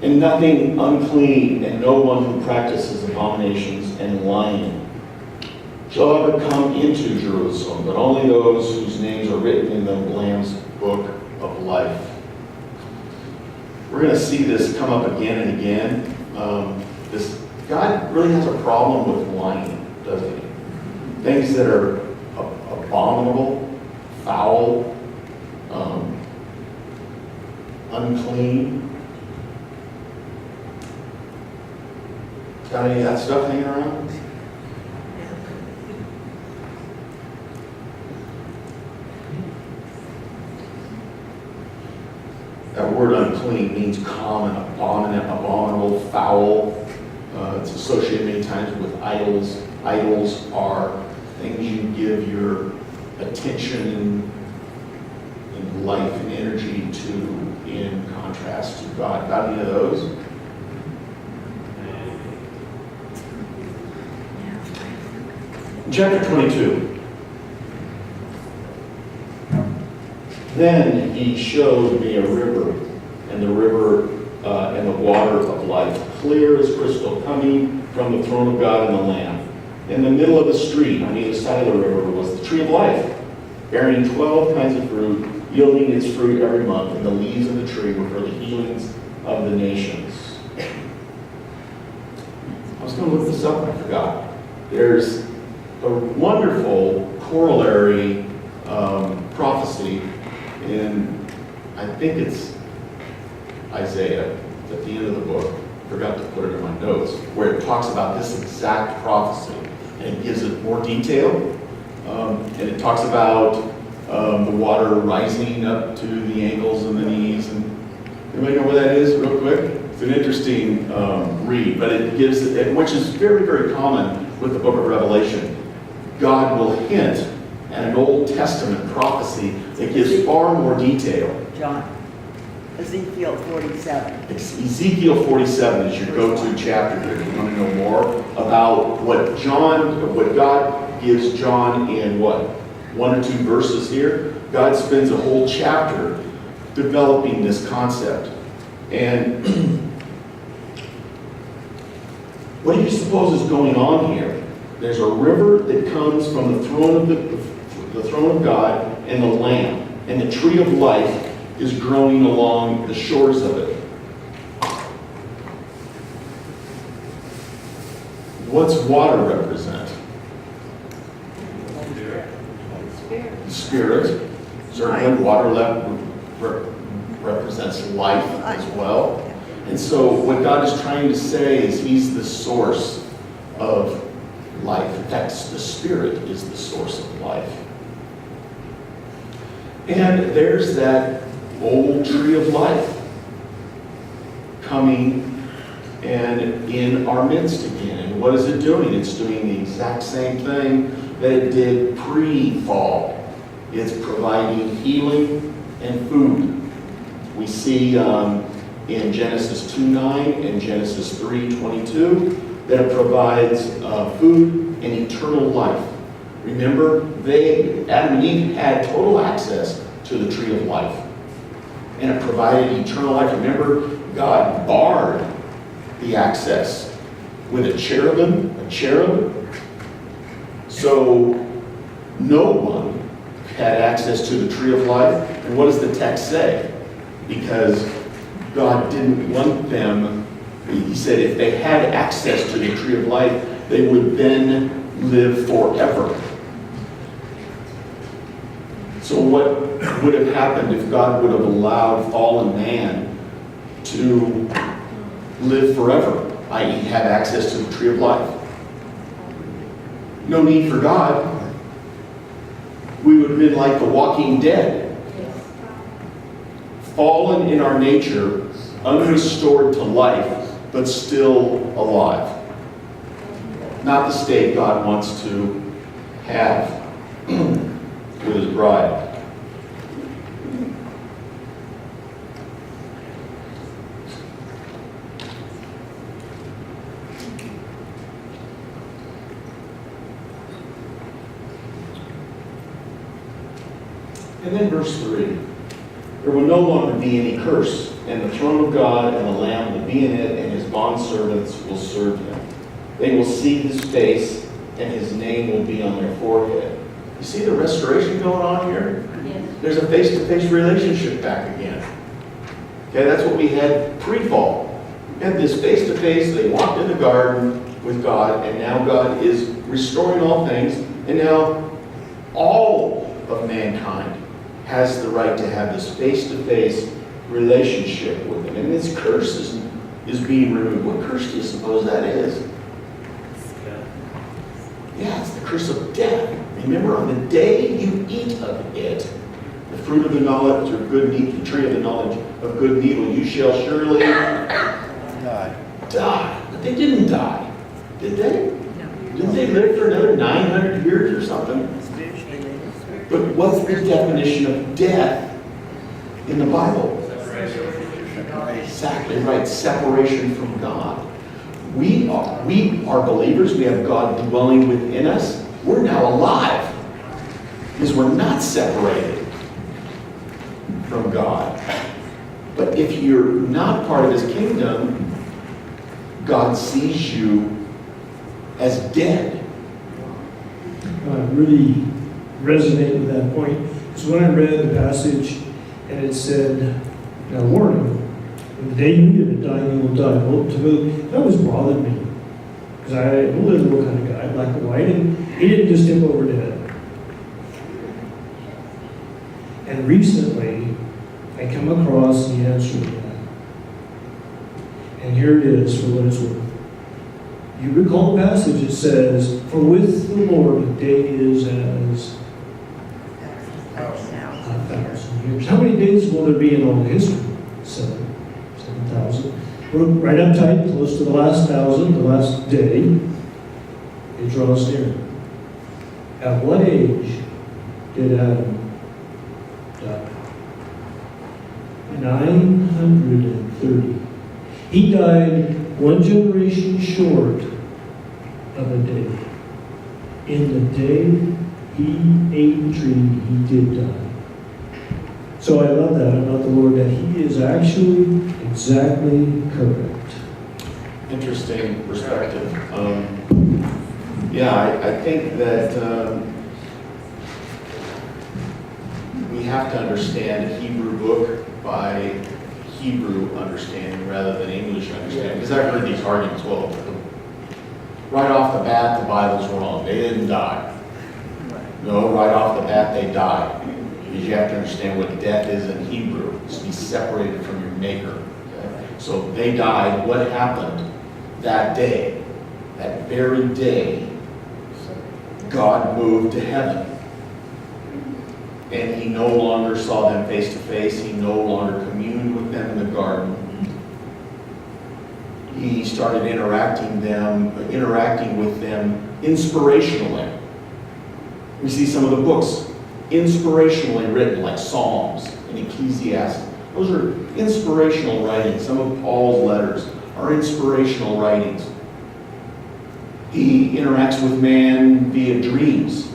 and nothing unclean and no one who practices abominations and lying shall ever come into Jerusalem, but only those whose names are written in the Lamb's book of life. We're going to see this come up again and again. God really has a problem with lying, doesn't He? Things that are abominable, foul, unclean. Got any of that stuff hanging around? abominable, foul. It's associated many times with idols. Idols are things you give your attention and life and energy to, in contrast to God. Got any of those? Chapter 22. Then he showed me a river, and the river and the water of life, clear as crystal, coming from the throne of God and the Lamb. In the middle of the street, on either side of the river, was the tree of life, bearing 12 kinds of fruit, yielding its fruit every month, and the leaves of the tree were for the healings of the nations. I was going to look this up, I forgot. There's a wonderful corollary prophecy in, I think it's Isaiah, at the end of the book. Forgot to put it in my notes, where it talks about this exact prophecy, and it gives it more detail. And it talks about the water rising up to the ankles and the knees. And anybody know what that is, real quick? It's an interesting read, but it gives, which is very, very common with the book of Revelation. God will hint at an Old Testament prophecy that gives far more detail. John, Ezekiel 47. Ezekiel 47 is your go-to chapter here. If you want to know more about what God gives John in what? 1 or 2 verses here. God spends a whole chapter developing this concept. And what do you suppose is going on here? There's a river that comes from the throne of God and the Lamb, and the tree of life is growing along the shores of it. What's water represent? The Spirit. Certainly, water represents life as well. And so, what God is trying to say is He's the source of life. In fact, the Spirit is the source of life. And there's that old tree of life coming and in our midst again. And what is it doing? It's doing the exact same thing that it did pre-fall. It's providing healing and food. We see in Genesis 2:9 and Genesis 3:22 that it provides food and eternal life. Remember, Adam and Eve had total access to the tree of life. And it provided eternal life. Remember, God barred the access with a cherub. So no one had access to the tree of life. And what does the text say? Because God didn't want them, He said if they had access to the tree of life, they would then live forever. So what would have happened if God would have allowed fallen man to live forever, i.e. have access to the tree of life? No need for God. We would have been like the walking dead. Fallen in our nature, unrestored to life, but still alive. Not the state God wants to have with His bride. And then verse 3. There will no longer be any curse, and the throne of God and the Lamb will be in it, and His bondservants will serve Him. They will see His face, and His name will be on their forehead. You see the restoration going on here? Yes. There's a face-to-face relationship back again. Okay, that's what we had pre-fall. We had this face-to-face. They walked in the garden with God, and now God is restoring all things, and now all of mankind has the right to have this face-to-face relationship with Him. And this curse is being removed. What curse do you suppose that is? Yeah, it's the curse of death. Remember, on the day you eat of it, the fruit of the knowledge of good and evil, the tree of the knowledge of good and evil, you shall surely the definition of death in the Bible? Exactly right, separation from God. We are believers, we have God dwelling within us. We're now alive because we're not separated from God. But if you're not part of his kingdom, God sees you as dead. Really resonate with that point. Because when I read the passage and it said, now warning, in the day you eat of it, dying you will die. Well, to me, that always bothered me. Because I'm a literal kind of guy, black and white, and he didn't just tip over dead. And recently, I come across the answer to that. And here it is for what it's worth. You recall the passage, it says, for with the Lord a day is as 1,000 years. How many days will there be in all history? 7,000. We're right up tight, close to the last 1,000, the last day. It draws near. At what age did Adam die? 930. He died one generation short of a day. In the day he ate the tree, he did die. So I love that about the Lord, that he is actually exactly correct. Interesting perspective. I think that we have to understand a Hebrew book by Hebrew understanding rather than English understanding. Because I've heard these arguments, well, right off the bat, the Bible's wrong. They didn't die. No, right off the bat, they died. Because you have to understand what death is in Hebrew. It's to be separated from your Maker. Okay? So they died. What happened that day? That very day, God moved to heaven. And he no longer saw them face to face. He no longer communed with them in the garden. He started interacting with them inspirationally. We see some of the books inspirationally written, like Psalms and Ecclesiastes. Those are inspirational writings. Some of Paul's letters are inspirational writings. He interacts with man via dreams.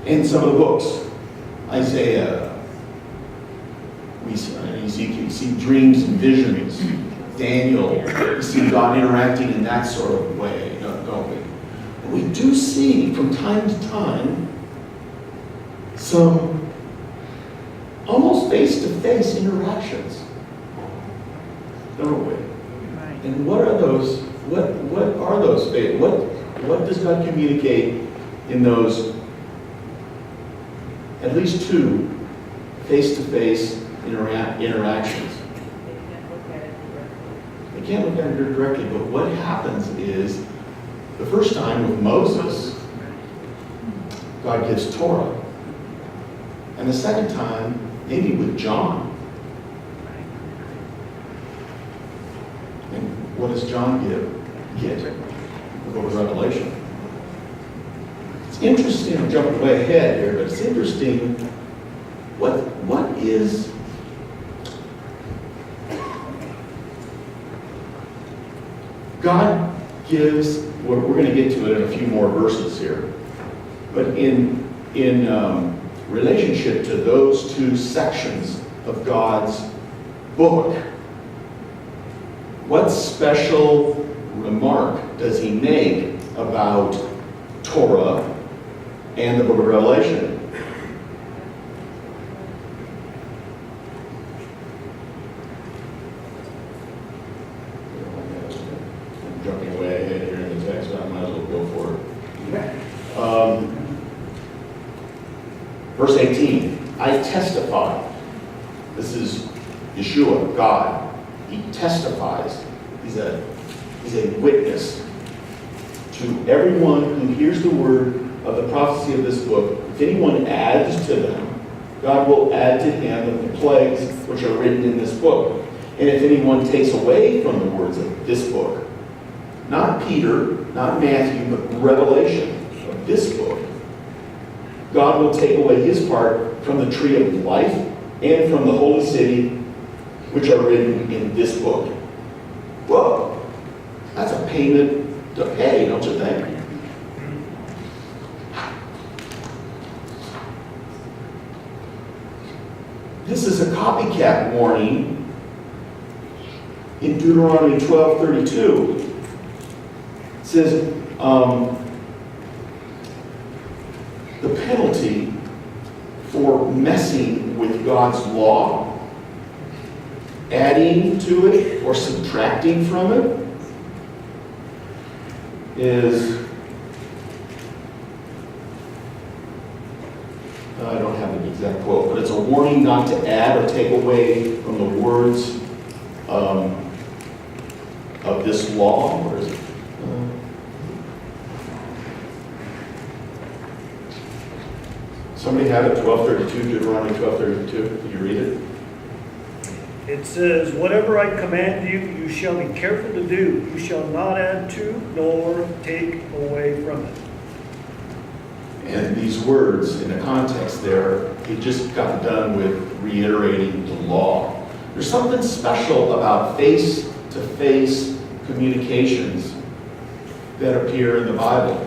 In some of the books, Isaiah, you see dreams and visions. Daniel, you see God interacting in that sort of way, don't we? And we do see from time to time some almost face-to-face interactions, don't we? And what are those? What are those? What does God communicate in those? At least two face-to-face interactions. They can't look at it directly, but what happens is, the first time with Moses, God gives Torah. And the second time, maybe with John. And what does John get? The book of Revelation. It's interesting, I'm jumping way ahead here, but it's interesting, what is God gives, we're going to get to it in a few more verses here, but in relationship to those two sections of God's book, what special remark does he make about Torah and the book of Revelation? I'm jumping way ahead here in the text, but I might as well go for it. Verse 18, I testify. This is Yeshua, God. He testifies. He's a witness to everyone who hears the word of the prophecy of this book. If anyone adds to them, God will add to him the plagues which are written in this book. And if anyone takes away from the words of this book, not Peter, not Matthew, but Revelation of this book, God will take away his part from the tree of life and from the holy city, which are written in this book. Whoa, that's a payment to pay, don't you think? This is a copycat warning in Deuteronomy 12:32. It says, the penalty for messing with God's law, adding to it or subtracting from it, is, I don't have an exact quote, but it's a warning not to add or take away from the words of this law. Where is it? Somebody have it, 12:32, Deuteronomy 12:32. Can you read it? It says, whatever I command you, you shall be careful to do. You shall not add to nor take away from it. And these words, in the context there, he just got done with reiterating the law. There's something special about face-to-face communications that appear in the Bible.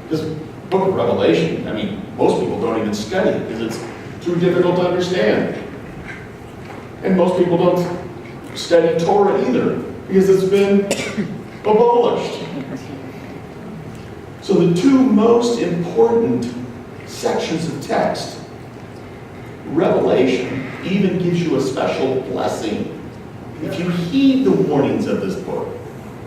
This book of Revelation, I mean, most people don't even study it because it's too difficult to understand. And most people don't study Torah either because it's been abolished. So the two most important sections of text, Revelation even gives you a special blessing if you heed the warnings of this book,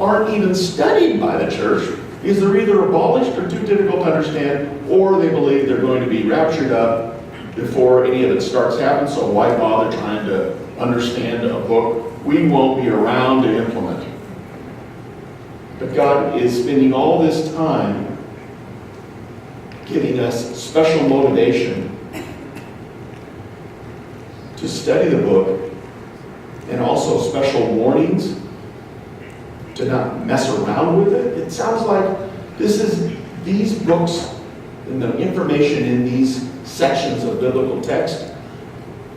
aren't even studied by the church because they're either abolished or too difficult to understand, or they believe they're going to be raptured up before any of it starts happening, so why bother trying to understand a book we won't be around to implement? But God is spending all this time giving us special motivation to study the book, and also special warnings to not mess around with it. It sounds like these books and the information in these sections of biblical text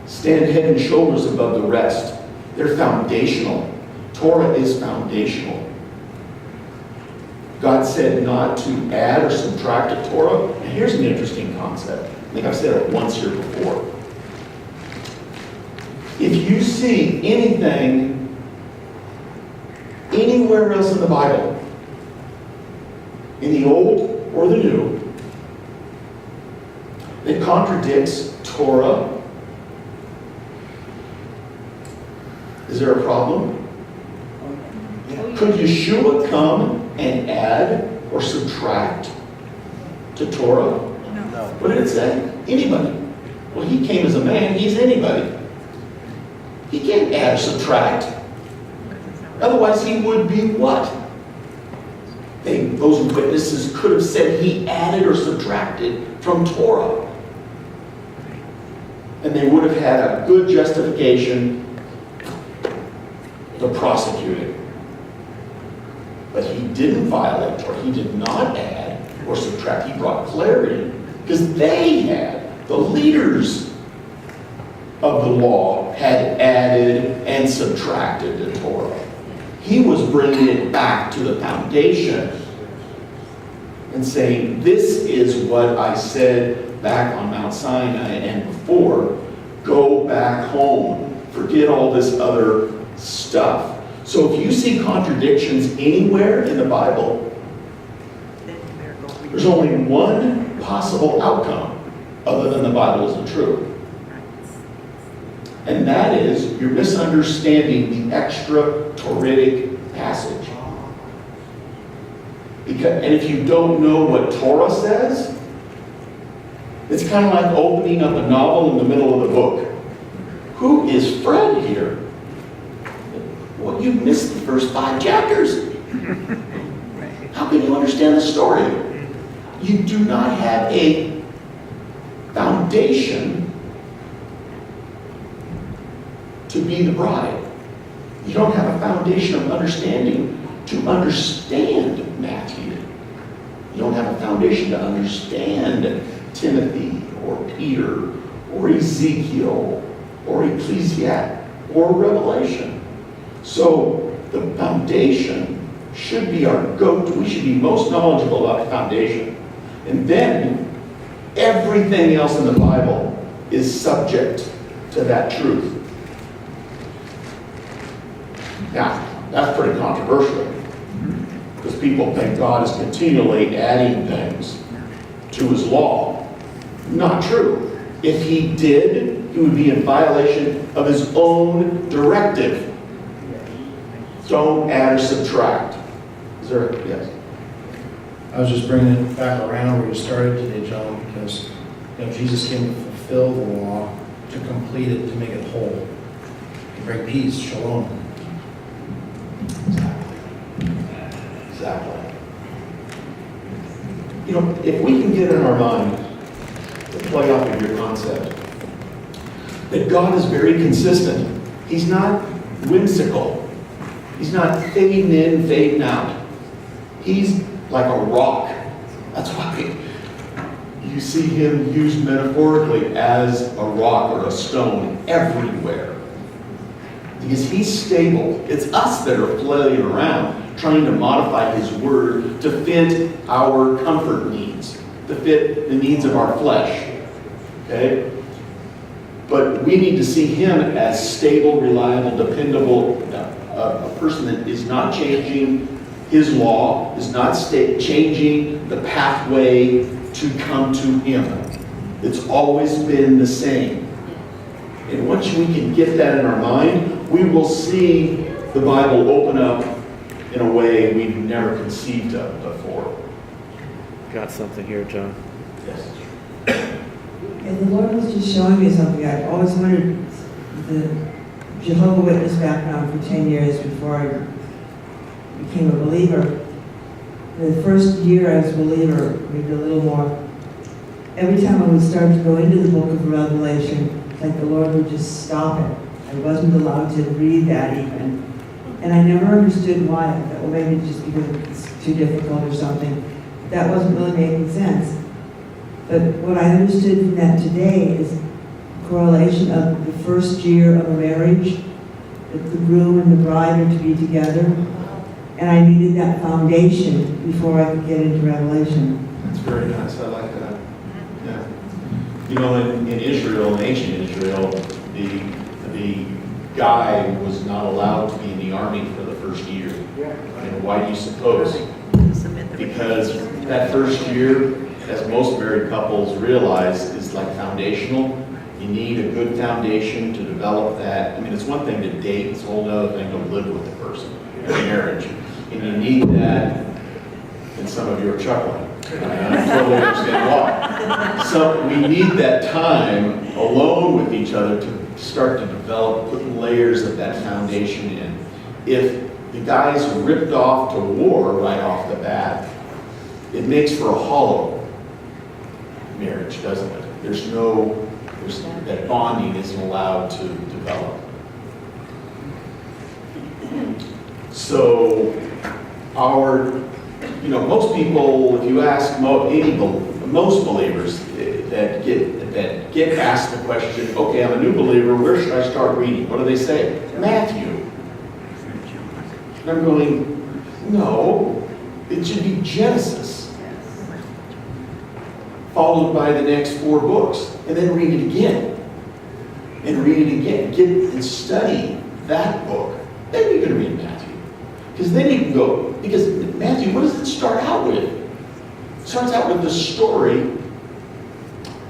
stand head and shoulders above the rest. They're foundational. Torah is foundational. God said not to add or subtract to Torah. And here's an interesting concept. I think I've said it once here before. If you see anything anywhere else in the Bible, in the Old or the New, that contradicts Torah, is there a problem? Could Yeshua come and add or subtract to Torah? No. What did it say? Anybody. Well, he came as a man, he's anybody. He can't add or subtract. Otherwise, he would be what? Those witnesses could have said he added or subtracted from Torah. And they would have had a good justification to prosecute him. But he didn't violate Torah. He did not add or subtract. He brought clarity because the leaders of the law had added and subtracted to Torah. He was bringing it back to the foundation and saying, this is what I said back on Mount Sinai and before. Go back home. Forget all this other stuff. So if you see contradictions anywhere in the Bible, there's only one possible outcome other than the Bible isn't true. And that is you're misunderstanding the extra Torahic passage. And if you don't know what Torah says, it's kind of like opening up a novel in the middle of the book. Who is Fred here? Well, you missed the first 5 chapters. How can you understand the story? You do not have a foundation to be the bride. You don't have a foundation of understanding to understand Matthew. You don't have a foundation to understand Timothy or Peter or Ezekiel or Ecclesiastes or Revelation. So the foundation should be our go-to. We should be most knowledgeable about the foundation. And then everything else in the Bible is subject to that truth. Now, that's pretty controversial, because people think God is continually adding things to his law. Not true. If he did, he would be in violation of his own directive. Don't add or subtract. Is there, yes? I was just bringing it back around where you started today, John, because Jesus came to fulfill the law, to complete it, to make it whole, to bring peace, shalom. Exactly. If we can get in our mind, to play off of your concept, that God is very consistent. He's not whimsical. He's not fading in, fading out. He's like a rock. That's why you see him used metaphorically as a rock or a stone everywhere. Because he's stable. It's us that are flailing around, trying to modify his word to fit our comfort needs, to fit the needs of our flesh. Okay? But we need to see him as stable, reliable, dependable, a person that is not changing his law, is not changing the pathway to come to him. It's always been the same. And once we can get that in our mind, we will see the Bible open up in a way we've never conceived of before. Got something here, John. Yes. And the Lord was just showing me something. I've always wondered, the Jehovah's Witness background for 10 years before I became a believer. The first year I was a believer, maybe a little more, every time I would start to go into the book of Revelation, like the Lord would just stop it. I wasn't allowed to read that even. And I never understood why. I thought, well, maybe just because it's too difficult or something. That wasn't really making sense. But what I understood from that today is correlation of the first year of a marriage, that the groom and the bride are to be together. And I needed that foundation before I could get into Revelation. That's very nice. I like that. Yeah. In Israel, in ancient Israel, the guy was not allowed to be in the army for the first year. And why do you suppose? Because that first year, as most married couples realize, is like foundational. You need a good foundation to develop that. I mean, it's one thing to date, it's a whole other thing to live with the person in marriage. And you need that, and some of you are chuckling. I totally understand why. So we need that time alone with each other to start to develop, put layers of that foundation in. If the guy's ripped off to war right off the bat, it makes for a hollow marriage, doesn't it? That bonding isn't allowed to develop. So most people, if you ask most believers that get asked the question, okay, I'm a new believer, where should I start reading? What do they say? Matthew. And I'm going, no, it should be Genesis, followed by the next 4 books, and then read it again, and read it again. Get and study that book. Then you can read Matthew. Because then you can go, because Matthew, what does it start out with? It starts out with the story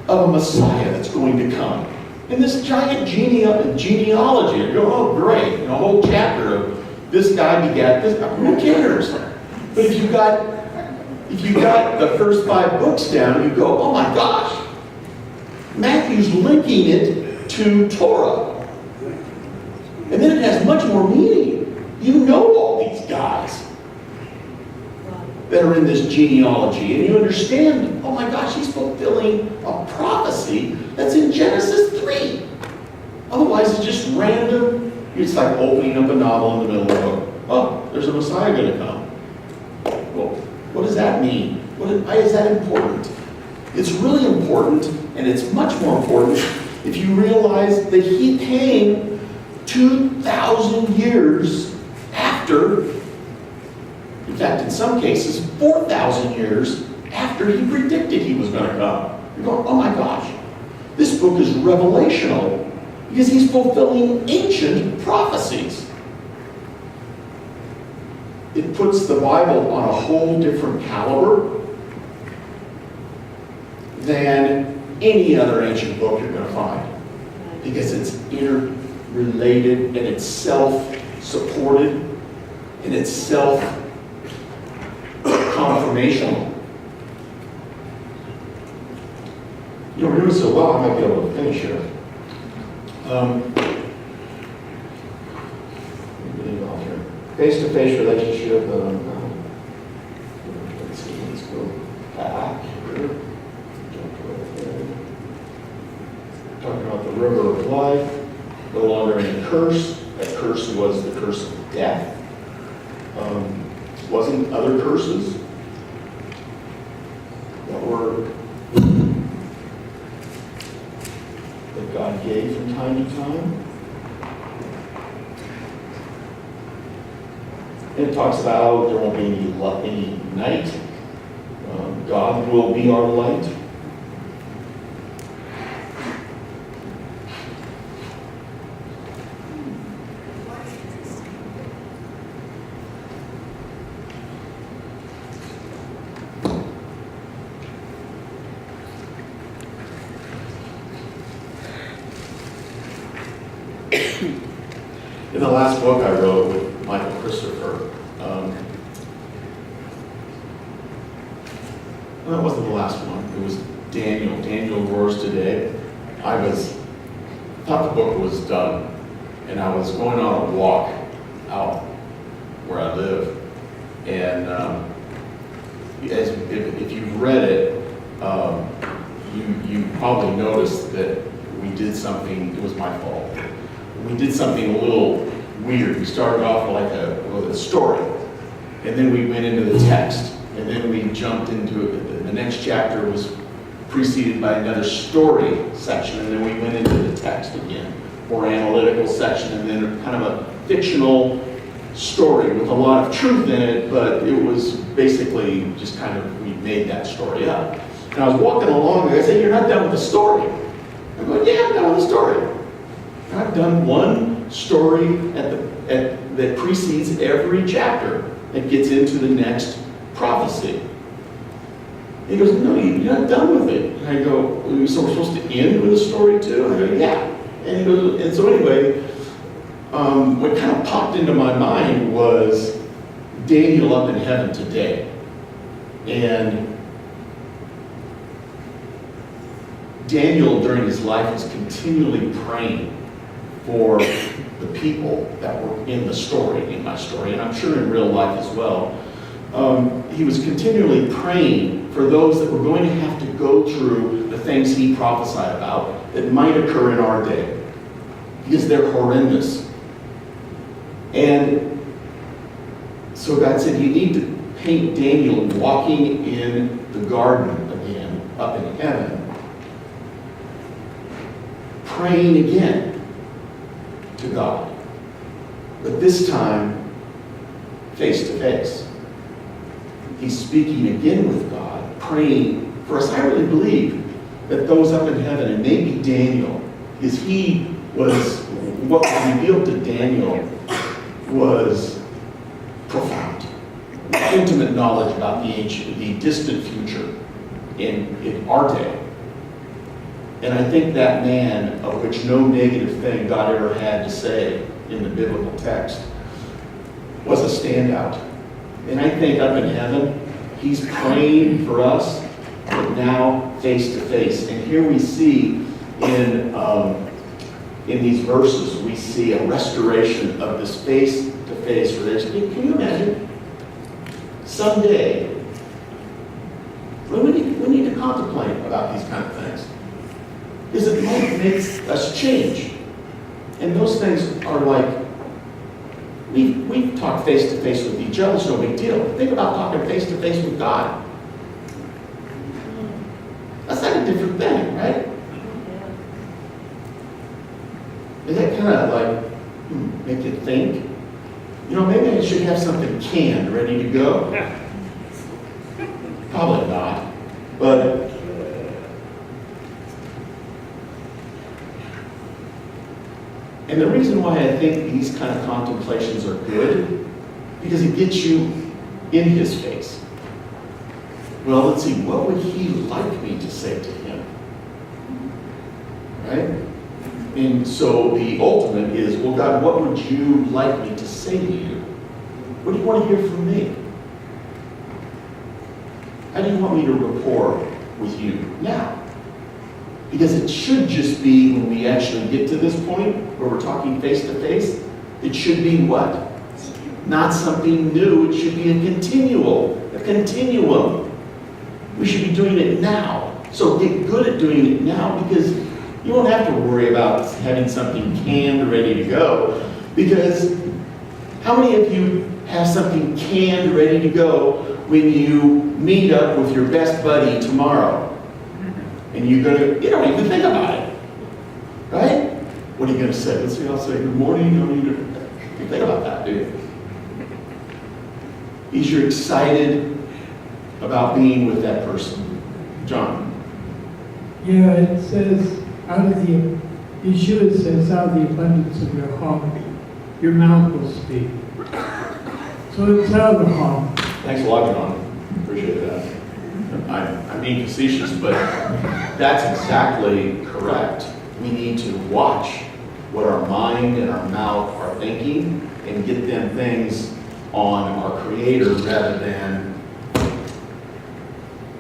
of a Messiah that's going to come. And this giant genealogy, you go, oh great, a whole chapter of this guy begat this, who cares? But if you got the first 5 books down, you go, oh my gosh, Matthew's linking it to Torah. And then it has much more meaning. You know all these guys that are in this genealogy, and you understand, oh my gosh, he's fulfilling a prophecy that's in Genesis 3. Otherwise, it's just random. It's like opening up a novel in the middle of a book. Oh, there's a Messiah going to come. Well, what does that mean? Why is that important? It's really important, and it's much more important if you realize that he came 2,000 years after, in fact, in some cases, 4,000 years after he predicted he was going to come. You're going, oh my gosh, this book is revelational because he's fulfilling ancient prophecies. It puts the Bible on a whole different caliber than any other ancient book you're going to find, because it's interrelated and it's self-supported and it's self-confirmational. You know, we're doing so well, I might be able to finish here. Face-to-face relationship. Let's see, let's go back here. Talking about the river of life, no longer any curse. That curse was the curse of death. Wasn't other curses that God gave from time to time. And it talks about there won't be any night. God will be our light. In the last book I wrote with Michael Christopher, well, that wasn't the last one. It was Daniel. Daniel Roars Today. I thought the book was done, and I was going on a walk out where I live, and if you've read it, you probably noticed that we did something. It was my fault. We did something a little weird. We started off with a story, and then we went into the text, and then we jumped into it. The next chapter was preceded by another story section, and then we went into the text again, more analytical section, and then kind of a fictional story with a lot of truth in it, but it was basically just kind of, we made that story up. And I was walking along, and I said, "You're not done with the story." I'm going, "Yeah, I'm done with the story." I've done one story that precedes every chapter that gets into the next prophecy. He goes, "No, you're not done with it." And I go, "So we're supposed to end with a story too?" And I go, "Yeah." And he goes, and so anyway, what kind of popped into my mind was Daniel up in heaven today. And Daniel during his life was continually praying for the people that were in the story, in my story, and I'm sure in real life as well. He was continually praying for those that were going to have to go through the things he prophesied about that might occur in our day, because they're horrendous. And so God said, you need to paint Daniel walking in the garden again, up in heaven, praying again to God, but this time face to face. He's speaking again with God, praying for us. I really believe that those up in heaven, and maybe Daniel, because what was revealed to Daniel was profound, intimate knowledge about the distant future in our day. And I think that man, of which no negative thing God ever had to say in the biblical text, was a standout. And I think up in heaven, he's praying for us, but now face to face. And here we see in these verses, we see a restoration of this face to face relationship. Can you imagine? Someday, we need to contemplate about these kind of things. Because it might make us change. And those things are like, we talk face to face with each other, it's no big deal. Think about talking face to face with God. of a different thing, right? Is that kind of like, make you think? You know, maybe I should have something canned, ready to go. Probably not, but and the reason why I think these kind of contemplations are good, because it gets you in his face. Well, let's see, what would he like me to say to him? Right? And so the ultimate is, well, God, what would you like me to say to you? What do you want to hear from me? How do you want me to rapport with you now? Because it should just be, when we actually get to this point where we're talking face to face, it should be what? Not something new, it should be a continuum. We should be doing it now. So get good at doing it now, because you won't have to worry about having something canned ready to go. Because how many of you have something canned ready to go when you meet up with your best buddy tomorrow? And you don't even think about it, right? What are you going to say? Let's see, I'll say good morning. You don't even think about that, do you? Because you're excited about being with that person. John? Yeah, it says, Yeshua says, out of the abundance of your heart, your mouth will speak. So it's out of the heart. Thanks a lot, John. Appreciate that. I'm being facetious, but that's exactly correct. We need to watch what our mind and our mouth are thinking and get them things on our Creator rather than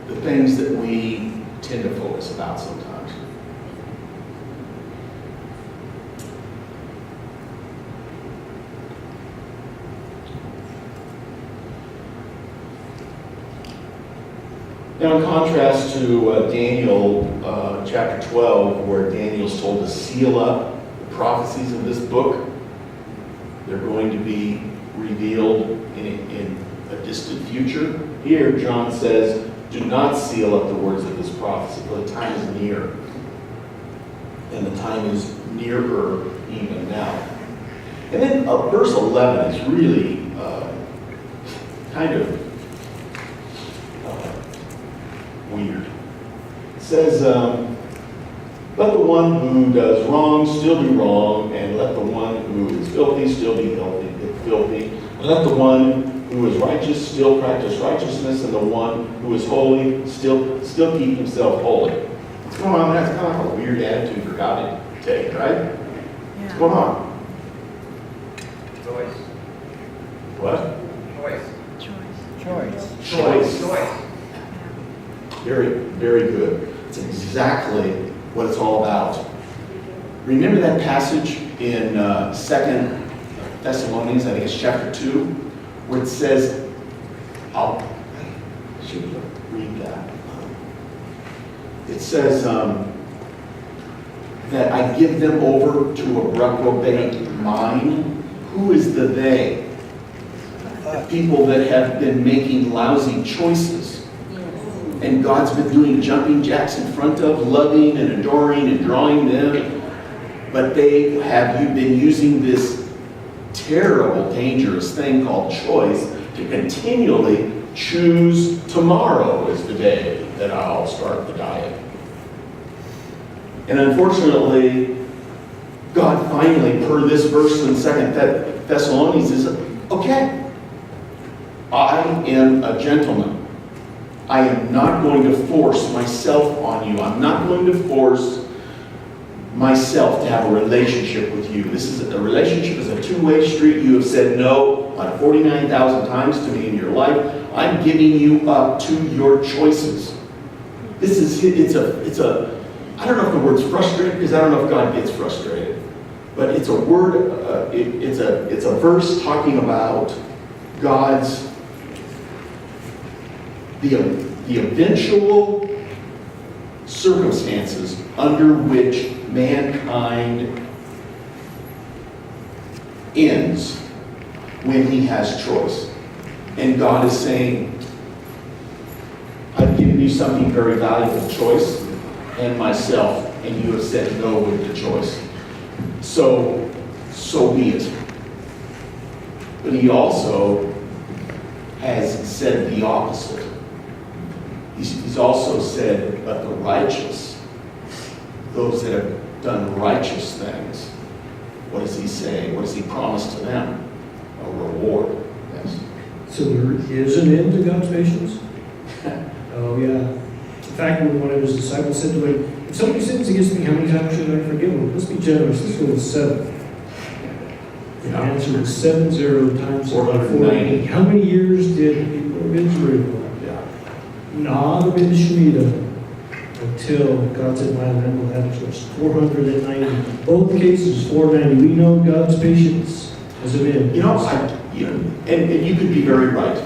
the things that we tend to focus about sometimes. Now, in contrast to Daniel chapter 12, where Daniel's told to seal up the prophecies of this book, they're going to be revealed in a distant future. Here, John says, do not seal up the words of this prophecy, for the time is near. And the time is nearer even now. And then verse 11 is really kind of weird. It says, let the one who does wrong still do wrong, and let the one who is filthy still be filthy. And let the one who is righteous still practice righteousness, and the one who is holy still keep himself holy. What's going on? That's kind of like a weird attitude for God to take, right? What's going on? Choice. What? Choice. Very, very good. It's exactly what it's all about. Remember that passage in 2 Thessalonians, I think it's chapter 2, where it says, I should read that. It says that I give them over to a reprobate mind. Who is the they? The people that have been making lousy choices. And God's been doing jumping jacks in front of, loving and adoring and drawing them. But they have been using this terrible, dangerous thing called choice to continually choose tomorrow as the day that I'll start the diet. And unfortunately, God finally, per this verse in 2 Thessalonians, says, okay, I am a gentleman. I am not going to force myself on you. I'm not going to force myself to have a relationship with you. This is a relationship is a two-way street. You have said no like 49,000 times to me in your life. I'm giving you up to your choices. It's a I don't know if the word's frustrated, because I don't know if God gets frustrated. But it's a word, it's a verse talking about God's the eventual circumstances under which mankind ends when he has choice. And God is saying, I've given you something very valuable, choice. and myself, and you have said no with the choice. So be it. But he also has said the opposite. He's also said, but the righteous, those that have done righteous things, what does he say? What does he promise to them? A reward. Yes. So there is an end to God's patience? Oh, yeah. In fact, when one of his disciples said to him, if somebody sins against me, how many times should I forgive them? Let's be generous. Let's go with 7. The answer was 70 times 490. How many years did the people of Israel not obey the Shemitah until God said, my land will have choice? 490. Both cases, 490. We know God's patience as an end. And you could be very right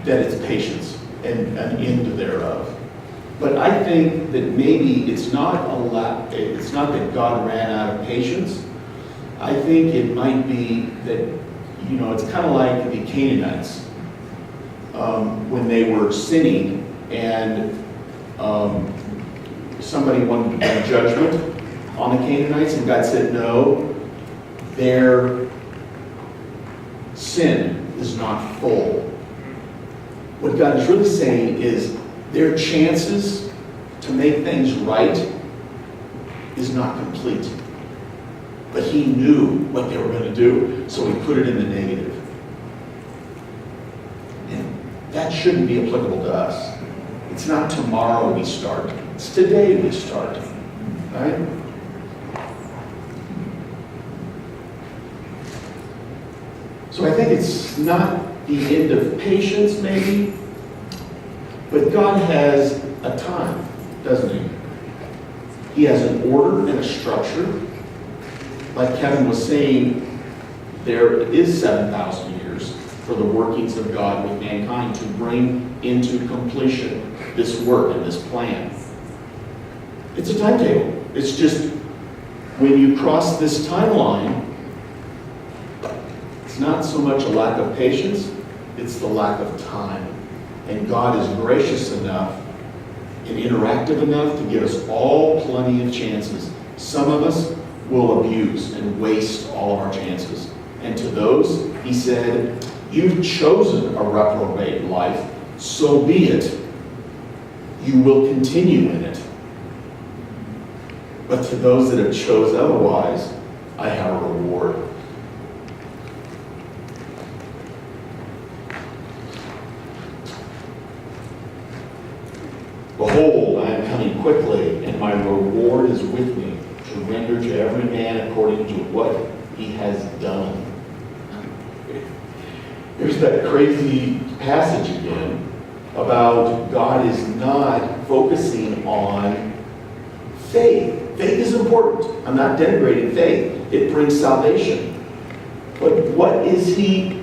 that it's patience and an end thereof. But I think that maybe it's not that God ran out of patience. I think it might be that, it's kind of like the Canaanites when they were sinning and somebody wanted a judgment on the Canaanites, and God said, no, their sin is not full. What God is really saying is their chances to make things right is not complete. But he knew what they were going to do, so he put it in the negative. And that shouldn't be applicable to us. It's not tomorrow we start. It's today we start. Right? So I think it's not the end of patience, maybe, but God has a time, doesn't he? He has an order and a structure. Like Kevin was saying, there is 7,000 years for the workings of God with mankind to bring into completion this work and this plan. It's a timetable. It's just when you cross this timeline, it's not so much a lack of patience, it's the lack of time. And God is gracious enough and interactive enough to give us all plenty of chances. Some of us will abuse and waste all of our chances. And to those, he said, you've chosen a reprobate life, so be it. You will continue in it. But to those that have chose otherwise, I have a reward. Behold, I am coming quickly, and my reward is with me, to render to every man according to what he has done. Here's that crazy passage again about God is not focusing on faith. Faith is important. I'm not denigrating faith. It brings salvation. But what is his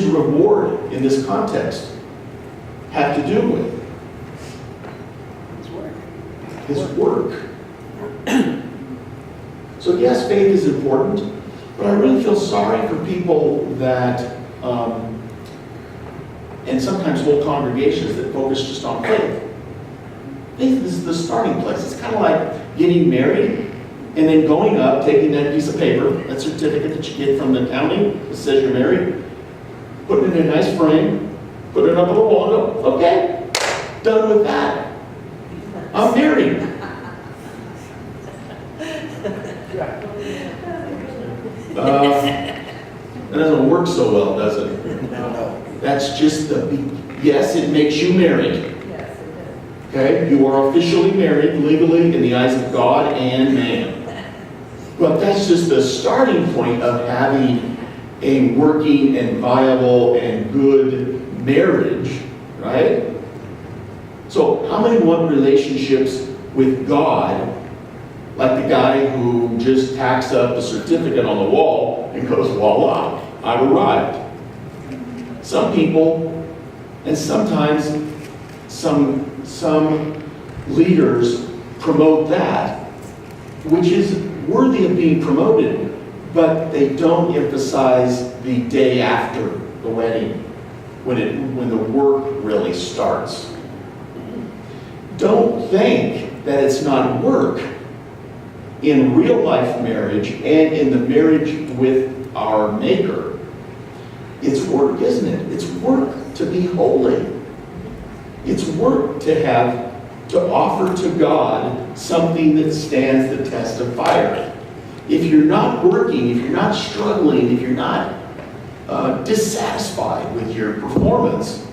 reward in this context have to do with? His work. So yes, faith is important, but I really feel sorry for people that, and sometimes whole congregations that focus just on faith. Faith is the starting place. It's kind of like getting married and then going up, taking that piece of paper, that certificate that you get from the county that says you're married, putting it in a nice frame, putting it up on the wall, and go, okay, done with that. I'm married. That doesn't work so well, does it? No. That's just yes, it makes you married. Okay? You are officially married legally in the eyes of God and man. But that's just the starting point of having a working and viable and good marriage, right? So how many want relationships with God like the guy who just tacks up the certificate on the wall and goes, voila, I've arrived? Some people, and sometimes some leaders promote that, which is worthy of being promoted, but they don't emphasize the day after the wedding, when the work really starts. don't think that it's not work in real life marriage and in the marriage with our Maker. It's work, isn't it? It's work to be holy. It's work to offer to God something that stands the test of fire. If you're not working, if you're not struggling, if you're not dissatisfied with your performance,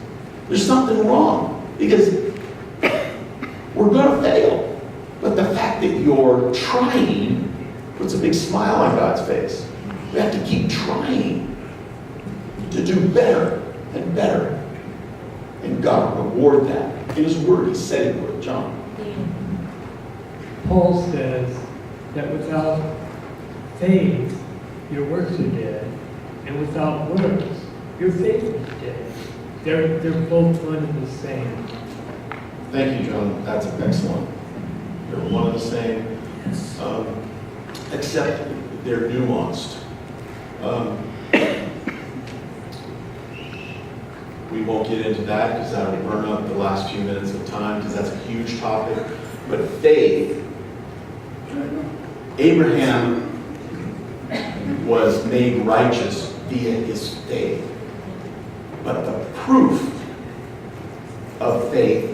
there's something wrong, because we're going to fail. But the fact that you're trying puts a big smile on God's face. We have to keep trying to do better and better. And God will reward that. In His Word, He said He would. John. Paul says that without faith, your works are dead, and without works, your faith is dead. They're both one and the same. Thank you, John. That's excellent. They're one and the same, except they're nuanced. We won't get into that because that will burn up the last few minutes of time, because that's a huge topic. But faith, Abraham was made righteous via his faith. But the proof of faith,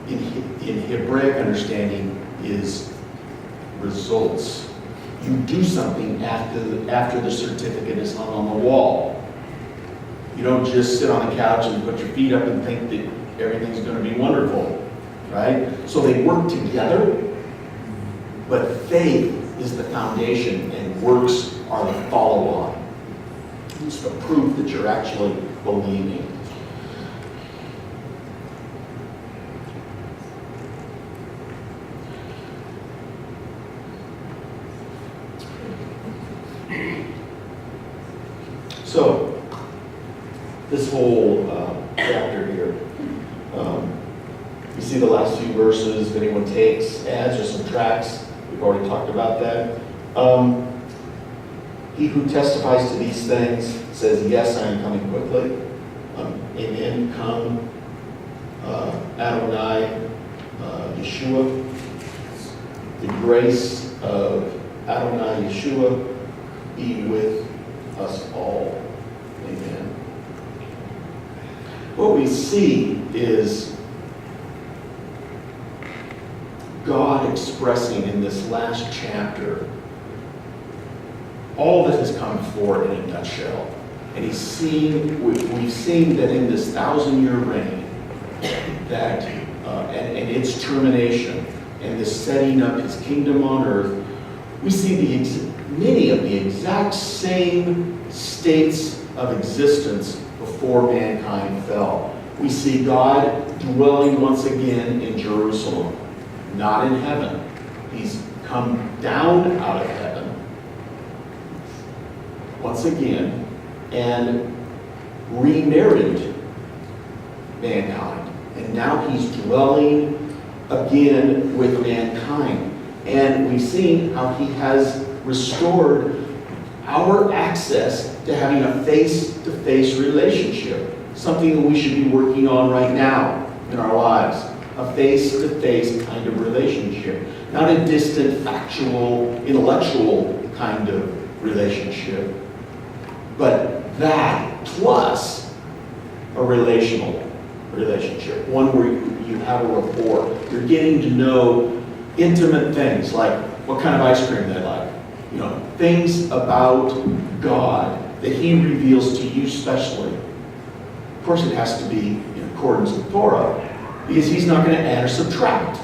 in Hebraic understanding is results. You do something after the certificate is hung on the wall. You don't just sit on the couch and put your feet up and think that everything's going to be wonderful, right? So they work together, but faith is the foundation and works are the follow-on. It's the proof that you're actually believing. So, this whole chapter here, you see the last few verses. If anyone takes, adds, or subtracts, we've already talked about that. He who testifies to these things says, yes, I am coming quickly. Amen. Come, Adonai, Yeshua. The grace of Adonai Yeshua be with us all. Amen. What we see is God expressing in this last chapter all that has come before in a nutshell. And we've seen that in this 1,000-year reign, that and its termination, and the setting up His kingdom on earth, we see many of the exact same states of existence before mankind fell. We see God dwelling once again in Jerusalem, not in heaven. He's come down out of heaven once again and remarried mankind. And now He's dwelling again with mankind. And we've seen how He has restored our access to having a face-to-face relationship, something that we should be working on right now in our lives, a face-to-face kind of relationship, not a distant, factual, intellectual kind of relationship, but that plus a relational relationship, one where you have a rapport. You're getting to know intimate things like what kind of ice cream they like, things about God that He reveals to you specially. Of course, it has to be in accordance with Torah, because He's not going to add or subtract.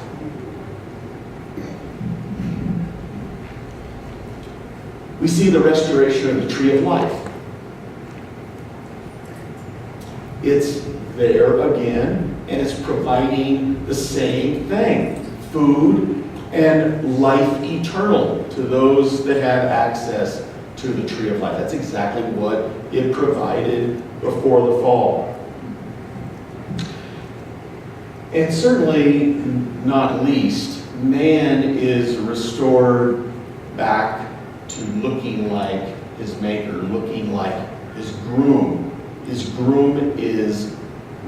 We see the restoration of the tree of life. It's there again, and it's providing the same thing, food and life eternal to those that have access to the tree of life. That's exactly what it provided before the fall. And certainly, not least, man is restored back to looking like his Maker, looking like his groom. His groom is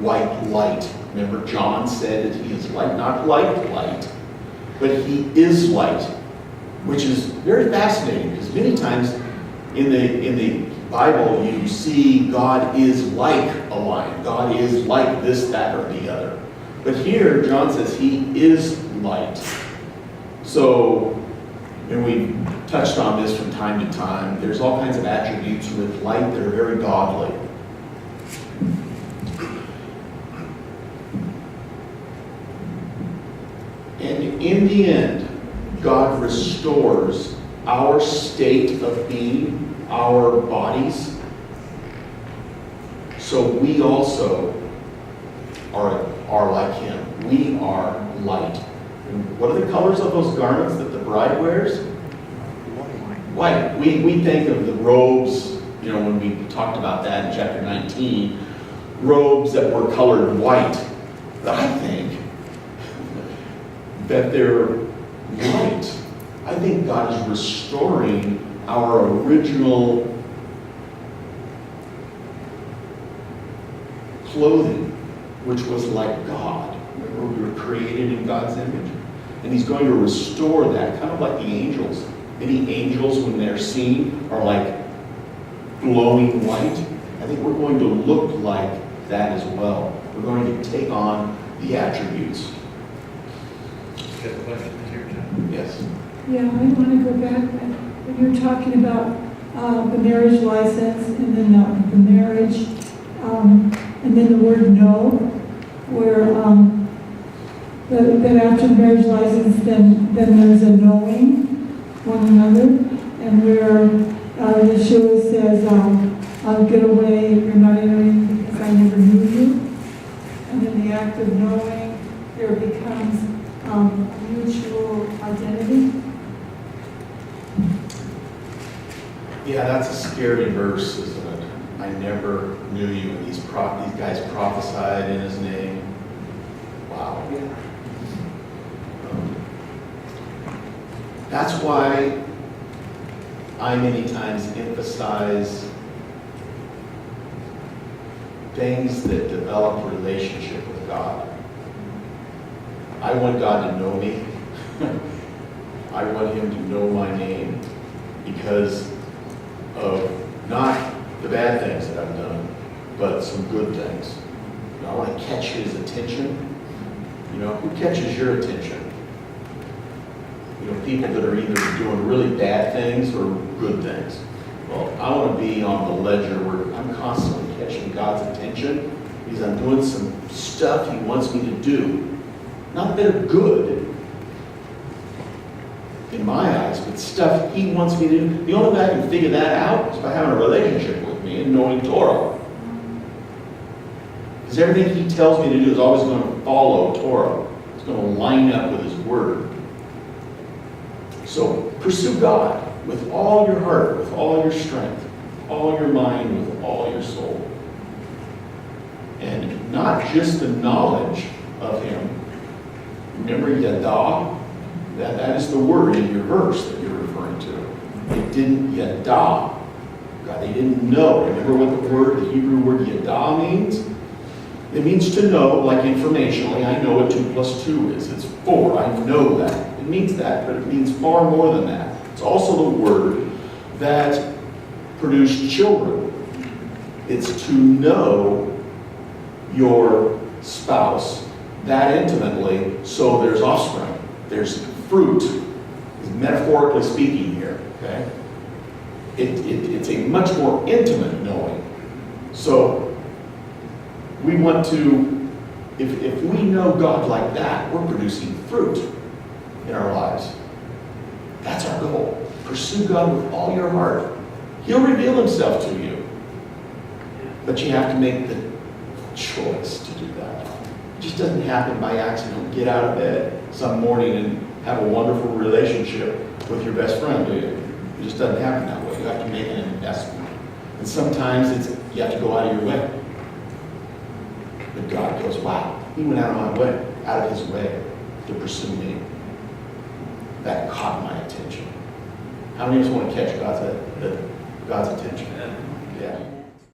white light. Remember, John said that he is light, not like light, but he is light, which is very fascinating because many times in the Bible you see God is like a lion. God is like this, that, or the other. But here, John says he is light. So, and we've touched on this from time to time, there's all kinds of attributes with light that are very godly. And in the end, God restores our state of being, our bodies, so we also are like him. We are light. And what are the colors of those garments that the bride wears? White. We think of the robes, when we talked about that in chapter 19, robes that were colored white. But I think that they're light. I think God is restoring our original clothing, which was like God. Remember, we were created in God's image. And he's going to restore that, kind of like the angels. Many angels, when they're seen, are like glowing white. I think we're going to look like that as well. We're going to take on the attributes. Got a question here, John? Yes. Yeah, I want to go back when you were talking about the marriage license and then the marriage, and then the word no, where that after the marriage license, then there's a knowing one another, and where Yeshua says, I'll get away if you're not entering because I never knew you. And then the act of knowing, there becomes mutual identity. Yeah, that's a scary verse, isn't it? I never knew you, and these guys prophesied in his name. Wow. That's why I many times emphasize things that develop a relationship with God. I want God to know me. I want him to know my name because of not the bad things that I've done, but some good things. I want to catch his attention. Who catches your attention? People that are either doing really bad things or good things. Well, I want to be on the ledger where I'm constantly catching God's attention because I'm doing some stuff he wants me to do. Not that they're good in my eyes, but stuff he wants me to do. The only way I can figure that out is by having a relationship with me and knowing Torah. Because everything he tells me to do is always going to follow Torah. It's going to line up with his word. So pursue God with all your heart, with all your strength, all your mind, with all your soul. And not just the knowledge of him. Remember Yada? That is the word in your verse that you're referring to. It didn't Yada. God, they didn't know. Remember what the Hebrew word Yada means? It means to know, like informationally. I know what 2 + 2 is. It's 4. I know that. It means that, but it means far more than that. It's also the word that produced children. It's to know your spouse that intimately, so there's offspring. There's fruit, metaphorically speaking here, okay? It's a much more intimate knowing. So we want to, if we know God like that, we're producing fruit in our lives. That's our goal. Pursue God with all your heart. He'll reveal himself to you. But you have to make the choice to do that. It just doesn't happen by accident. Get out of bed some morning and have a wonderful relationship with your best friend, do you? It just doesn't happen that way. You have to make an investment. And sometimes you have to go out of your way. But God goes, wow, he went out of his way to pursue me. That caught my attention. How many of us want to catch God's attention? Yeah.